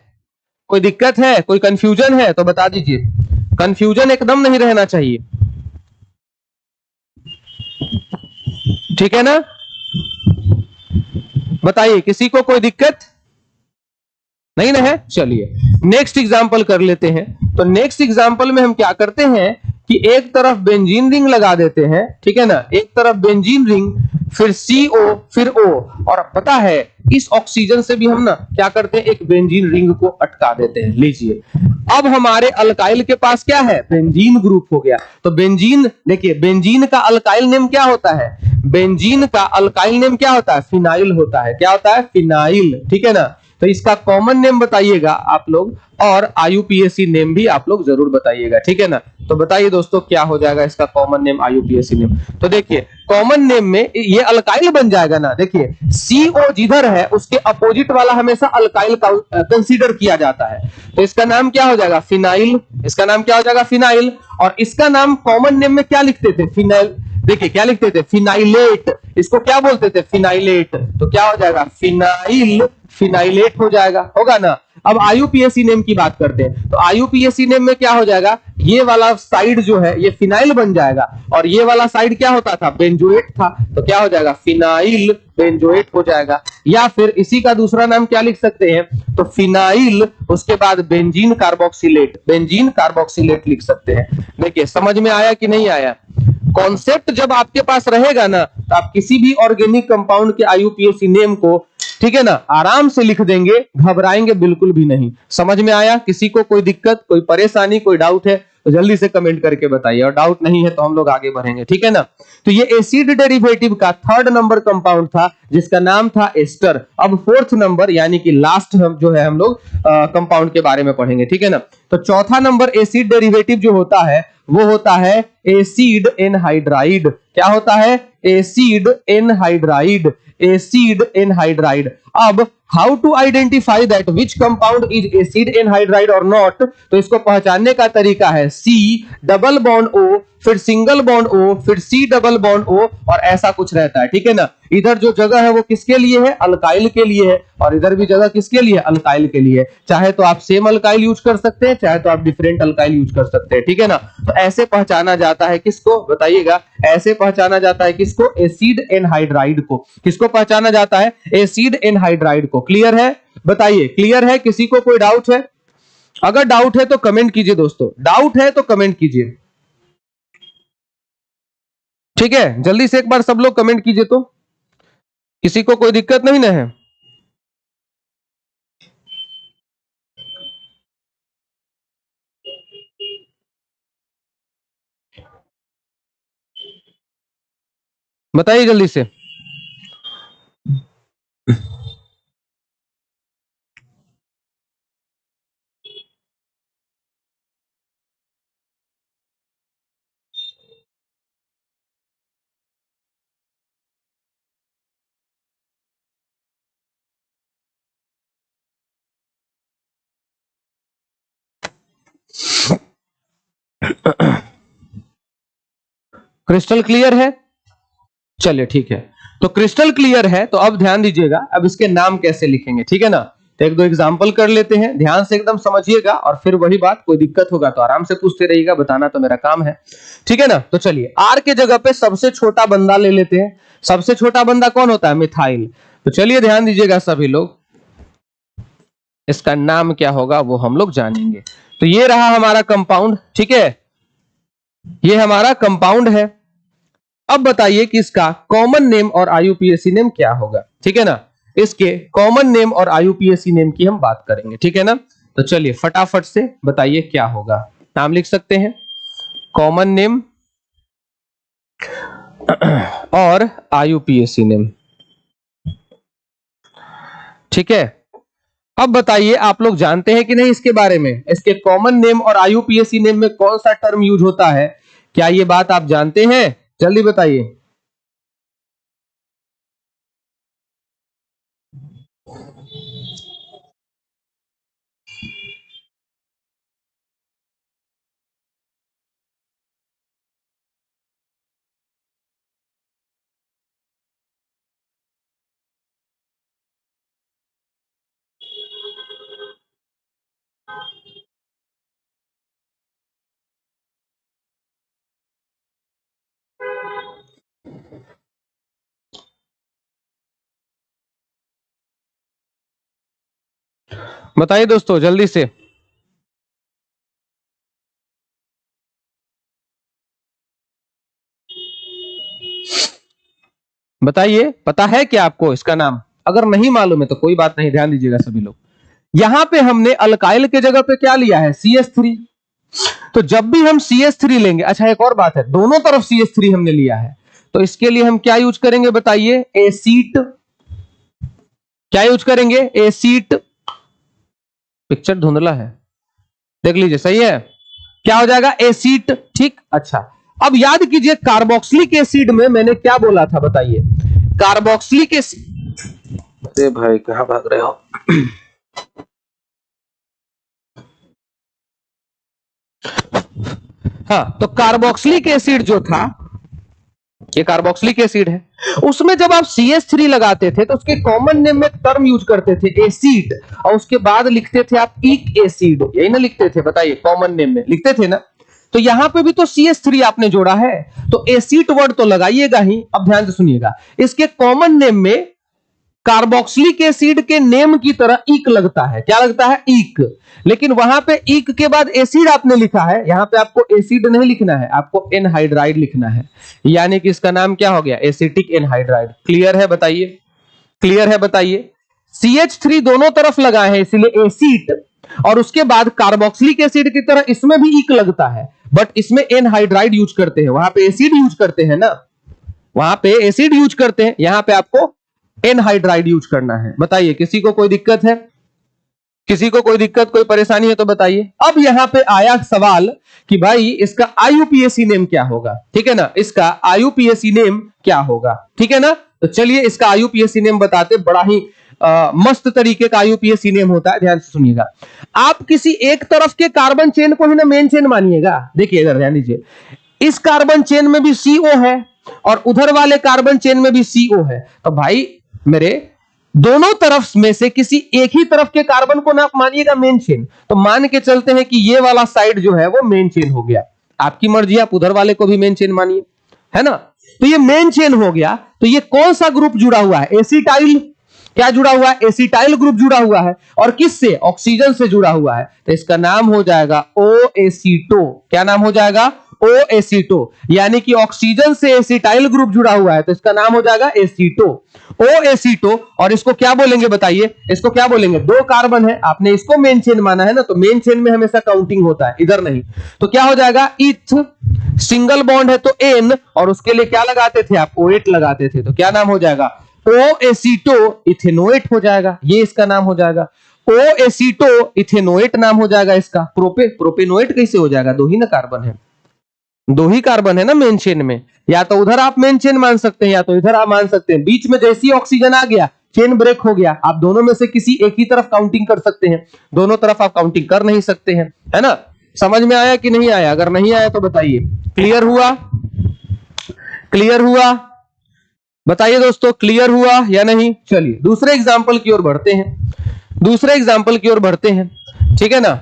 A: कोई दिक्कत है, कोई कंफ्यूजन है तो बता दीजिए। कंफ्यूजन एकदम नहीं रहना चाहिए, ठीक है ना। बताइए किसी को कोई दिक्कत नहीं ना है। चलिए नेक्स्ट एग्जांपल कर लेते हैं। तो नेक्स्ट एग्जांपल में हम क्या करते हैं कि एक तरफ बेंजीन रिंग लगा देते हैं, ठीक है ना। एक तरफ बेंजीन रिंग फिर CO, फिर O। और पता है इस ऑक्सीजन से भी हम ना क्या करते हैं, एक बेंजीन रिंग को अटका देते हैं। लीजिए, अब हमारे अल्काइल के पास क्या है, बेंजीन ग्रुप हो गया। तो बेंजीन, देखिए बेंजीन का अल्काइल नेम क्या होता है, बेंजीन का अल्काइल नेम क्या होता है, फिनाइल होता है। क्या होता है, फिनाइल, ठीक है ना। तो इसका कॉमन नेम बताइएगा आप लोग, और IUPAC नेम भी आप लोग जरूर बताइएगा, ठीक है ना। तो बताइए दोस्तों क्या हो जाएगा इसका कॉमन नेम, IUPAC नेम। तो देखिए कॉमन नेम में ये अल्काइल बन जाएगा ना। देखिए CO जिधर है उसके अपोजिट वाला हमेशा अल्काइल कंसीडर किया जाता है। तो इसका नाम क्या हो जाएगा, फिनाइल। इसका नाम क्या हो जाएगा, फिनाइल। और इसका नाम कॉमन नेम में क्या लिखते थे, फिनाइल। देखिए क्या लिखते थे, फिनाइलेट। इसको क्या बोलते थे, फिनाइलेट। तो क्या हो जाएगा, फिनाइल, फिनाइलेट हो जाएगा, होगा ना। अब IUPAC नेम की बात करते हैं। तो IUPAC नेम में क्या हो जाएगा, ये वाला साइड जो है ये फिनाइल बन जाएगा, और ये वाला साइड क्या होता था, बेंजोएट था। तो क्या हो जाएगा, फिनाइल बेंजोएट हो जाएगा। या फिर इसी का दूसरा नाम क्या लिख सकते हैं, तो फिनाइल, उसके बाद बेंजीन कार्बोक्सिलेट, बेंजीन कार्बोक्सिलेट लिख सकते हैं। देखिए समझ में आया कि नहीं आया। कॉन्सेप्ट जब आपके पास रहेगा ना, तो आप किसी भी ऑर्गेनिक कंपाउंड के IUPAC नेम को, ठीक है ना, आराम से लिख देंगे, घबराएंगे बिल्कुल भी नहीं। समझ में आया, किसी को कोई दिक्कत, कोई परेशानी, कोई डाउट है तो जल्दी से कमेंट करके बताइए, और डाउट नहीं है तो हम लोग आगे बढ़ेंगे, ठीक है ना। तो ये एसिड डेरिवेटिव का 3rd नंबर कंपाउंड था जिसका नाम था एस्टर। अब 4th नंबर यानी कि लास्ट हम जो है हम लोग कंपाउंड के बारे में पढ़ेंगे, ठीक है ना। तो चौथा नंबर एसिड डेरिवेटिव जो होता है वो होता है एसिड एनहाइड्राइड। क्या होता है, एसिड एनहाइड्राइड, एसिड एनहाइड्राइड। अब how to identify that which compound is acid anhydride और नॉट, तो इसको पहचानने का तरीका है C डबल बॉन्ड O, फिर सिंगल बॉन्ड O, फिर C डबल बॉन्ड O, और ऐसा कुछ रहता है, ठीक है ना। इधर जो जगह है वो किसके लिए है, अल्काइल के लिए है, और इधर भी जगह किसके लिए, अल्काइल के लिए। चाहे तो आप सेम अल्काइल यूज कर सकते हैं, चाहे तो आप डिफरेंट अल्काइल यूज कर सकते हैं, ठीक है ना। तो ऐसे पहचाना जाता है किसको, बताइएगा, ऐसे पहचाना जाता है किसको, एसिड एनहाइड्राइड को। किसको पहचाना जाता है, एसिड एनहाइड्राइड को। क्लियर है, बताइए क्लियर है, किसी को कोई डाउट है। अगर डाउट है तो कमेंट कीजिए दोस्तों, डाउट है तो कमेंट कीजिए, ठीक है। जल्दी से एक बार सब लोग कमेंट कीजिए, तो किसी को कोई दिक्कत नहीं ना है। बताइए जल्दी से। क्रिस्टल क्लियर है, चलिए ठीक है। तो क्रिस्टल क्लियर है, तो अब ध्यान दीजिएगा, अब इसके नाम कैसे लिखेंगे, ठीक है ना। तो एक दो एग्जांपल कर लेते हैं, ध्यान से एकदम समझिएगा, और फिर वही बात, कोई दिक्कत होगा तो आराम से पूछते रहिएगा, बताना तो मेरा काम है, ठीक है ना। तो चलिए आर के जगह पे सबसे छोटा बंदा ले लेते हैं। सबसे छोटा बंदा कौन होता है, मिथाइल। तो चलिए ध्यान दीजिएगा सभी लोग, इसका नाम क्या होगा वो हम लोग जानेंगे। तो ये रहा हमारा कंपाउंड, ठीक है, ये हमारा कंपाउंड है। अब बताइए कि इसका कॉमन नेम और IUPAC नेम क्या होगा, ठीक है ना। इसके कॉमन नेम और IUPAC नेम की हम बात करेंगे, ठीक है ना। तो चलिए फटाफट से बताइए क्या होगा। नाम लिख सकते हैं, कॉमन नेम और IUPAC नेम, ठीक है। अब बताइए आप लोग जानते हैं कि नहीं इसके बारे में, इसके कॉमन नेम और IUPAC नेम में कौन सा टर्म यूज होता है, क्या ये बात आप जानते हैं, जल्दी बताइए। बताइए दोस्तों जल्दी से। बताइए, पता है क्या आपको इसका नाम? अगर नहीं मालूम है तो कोई बात नहीं, ध्यान दीजिएगा सभी लोग। यहां पे हमने अल्काइल के जगह पे क्या लिया है? CH3। तो जब भी हम CH3 लेंगे, अच्छा एक और बात है, दोनों तरफ CH3 हमने लिया है, तो इसके लिए हम क्या यूज करेंगे बताइए? एसीट। क्या यूज करेंगे? एसीट। पिक्चर धुंधला है, देख लीजिए, सही है? क्या हो जाएगा? एसीट। ठीक, अच्छा अब याद कीजिए कार्बोक्सिलिक एसिड में मैंने क्या बोला था बताइए? कार्बोक्सिलिक एसिड, अरे भाई कहां भाग रहे हो? हाँ, तो कार्बोक्सिलिक एसिड जो था, ये कार्बोक्सिलिक एसिड है, उसमें जब आप CH3 लगाते थे तो उसके कॉमन नेम में टर्म यूज करते थे एसिड, और उसके बाद लिखते थे आप इक एसिड, यही ना लिखते थे? बताइए, कॉमन नेम में लिखते थे ना? तो यहां पे भी तो CH3 आपने जोड़ा है, तो एसिड वर्ड तो लगाइएगा ही। अब ध्यान से सुनिएगा, इसके कॉमन नेम में कार्बोक्सिलिक एसिड के नेम की तरह इक लगता है। क्या लगता है? इक। लेकिन वहां पे इक के बाद एसिड आपने लिखा है, यहां पे आपको एसिड नहीं लिखना है, आपको एनहाइड्राइड लिखना है, यानी कि इसका नाम क्या हो गया? Acetic anhydride. क्लियर है? बताइए, क्लियर है? बताइए। CH3 दोनों तरफ लगा है इसलिए एसिड, और उसके बाद कार्बोक्सिलिक एसिड की तरह इसमें भी इक लगता है, बट इसमें एनहाइड्राइड यूज करते हैं, वहां पे एसिड यूज करते हैं ना, वहां पे एसिड यूज करते हैं, यहां पे आपको एनहाइड्राइड यूज करना है। बताइए, किसी को कोई दिक्कत है? किसी को कोई दिक्कत, कोई परेशानी है तो बताइए। अब यहां पे आया सवाल कि भाई इसका IUPAC नेम क्या होगा? ठीक है ना, इसका IUPAC नेम क्या होगा? ठीक है ना, तो चलिए इसका IUPAC नेम बताते। बड़ा ही मस्त तरीके का IUPAC नेम होता है, ध्यान से सुनिएगा। आप किसी एक तरफ के कार्बन चेन को ही ना मेन चेन मानिएगा। देखिए इधर ध्यान दीजिए, इस कार्बन चेन में भी CO है और उधर वाले कार्बन चेन में भी CO है, तो भाई मेरे दोनों तरफ में से किसी एक ही तरफ के कार्बन को ना आप मानिएगा मेन चेन, तो मान के चलते हैं कि ये वाला साइड जो है वो मेन चेन हो गया। आपकी मर्जी, आप उधर वाले को भी मेन चेन मानिए, है ना? तो ये मेन चेन हो गया। तो ये कौन सा ग्रुप जुड़ा हुआ है? एसिटाइल। क्या जुड़ा हुआ है? एसिटाइल ग्रुप जुड़ा हुआ है, और किससे? ऑक्सीजन से जुड़ा हुआ है, तो इसका नाम हो जाएगा O एसीटो। क्या नाम हो जाएगा? O एसीटो, यानी कि ऑक्सीजन से एसिटाइल ग्रुप जुड़ा हुआ है, तो इसका नाम हो जाएगा एसीटो, O एसीटो। और इसको क्या बोलेंगे बताइए? इसको क्या बोलेंगे? दो कार्बन है, आपने इसको मेन चेन माना है ना, तो मेन चेन में हमेशा काउंटिंग होता है, इधर नहीं। तो क्या हो जाएगा? इथ। सिंगल बॉन्ड है तो N, और उसके लिए क्या लगाते थे आप? OH लगाते थे, तो क्या नाम हो जाएगा? O एसीटो इथेनोएट हो जाएगा, ये इसका नाम हो जाएगा। O एसीटो इथेनोएट नाम हो जाएगा इसका। प्रोपेनोएट कैसे हो जाएगा? दो ही ना कार्बन है, दो ही कार्बन है ना मेन चेन में, या तो उधर आप मेन चेन मान सकते हैं या तो इधर आप मान सकते हैं। बीच में जैसे ही ऑक्सीजन आ गया, चेन ब्रेक हो गया, आप दोनों में से किसी एक ही तरफ काउंटिंग कर सकते हैं, दोनों तरफ आप काउंटिंग कर नहीं सकते हैं, है ना? समझ में आया कि नहीं आया? अगर नहीं आया तो बताइए। क्लियर हुआ? क्लियर हुआ? बताइए दोस्तों, क्लियर हुआ या नहीं? चलिए दूसरे एग्जाम्पल की ओर बढ़ते हैं, दूसरे एग्जाम्पल की ओर बढ़ते हैं, ठीक है ना?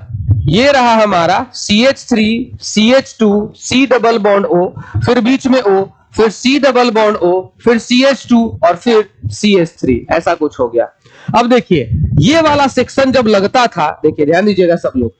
A: ये रहा हमारा CH3 CH2 C double bond O, फिर बीच में O, फिर C डबल बॉन्ड O, फिर CH2 और फिर CH3, ऐसा कुछ हो गया। अब देखिए ये वाला सेक्शन जब लगता था, देखिए ध्यान दीजिएगा सब लोग,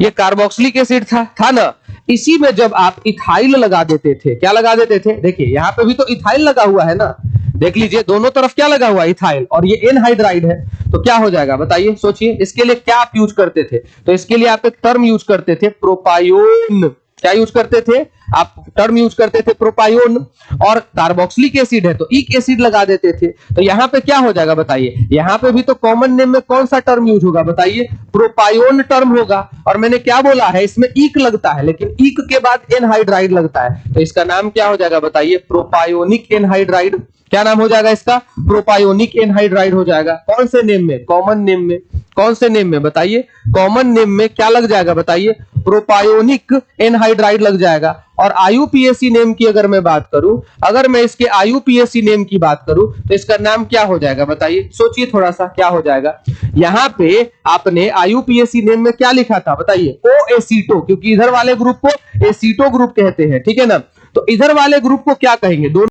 A: ये कार्बोक्सिलिक एसिड था ना, इसी में जब आप इथाइल लगा देते थे, क्या लगा देते थे? देखिए यहां पे भी तो इथाइल लगा हुआ है ना, देख लीजिए दोनों तरफ क्या लगा हुआ है? इथाइल, और ये एनहाइड्राइड है, तो क्या हो जाएगा बताइए? सोचिए, इसके लिए क्या आप यूज करते थे? तो इसके लिए आप एक टर्म यूज करते थे, प्रोपायोन। क्या यूज करते थे आप? टर्म यूज करते थे प्रोपायोन। और कार्बोक्सिलिक एसिड है तो इक एसिड लगा देते थे, तो यहां पे क्या हो जाएगा बताइए? यहां पे भी तो कॉमन नेम में कौन सा टर्म यूज होगा बताइए? प्रोपायोन टर्म होगा। और मैंने क्या बोला है? इसमें इक लगता है, लेकिन इक के बाद एनहाइड्राइड लगता है, तो इसका नाम क्या हो जाएगा बताइए? प्रोपायोनिक एनहाइड्राइड। क्या नाम हो जाएगा इसका? प्रोपायोनिक एनहाइड्राइड हो जाएगा। कौन से नेम में? कॉमन नेम में। कौन से नेम में बताइए? कॉमन नेम में क्या लग जाएगा बताइए? प्रोपायोनिक एनहाइड्राइड लग जाएगा। और IUPAC नेम की अगर मैं बात करूं, अगर मैं इसके IUPAC नेम की बात करूं, तो इसका नाम क्या हो जाएगा बताइए? सोचिए थोड़ा सा, क्या हो जाएगा? यहां पे आपने IUPAC नेम में क्या लिखा था बताइए? O एसीटो, क्योंकि इधर वाले ग्रुप को एसीटो ग्रुप कहते हैं, ठीक है ना? तो इधर वाले ग्रुप को क्या कहेंगे? दोनों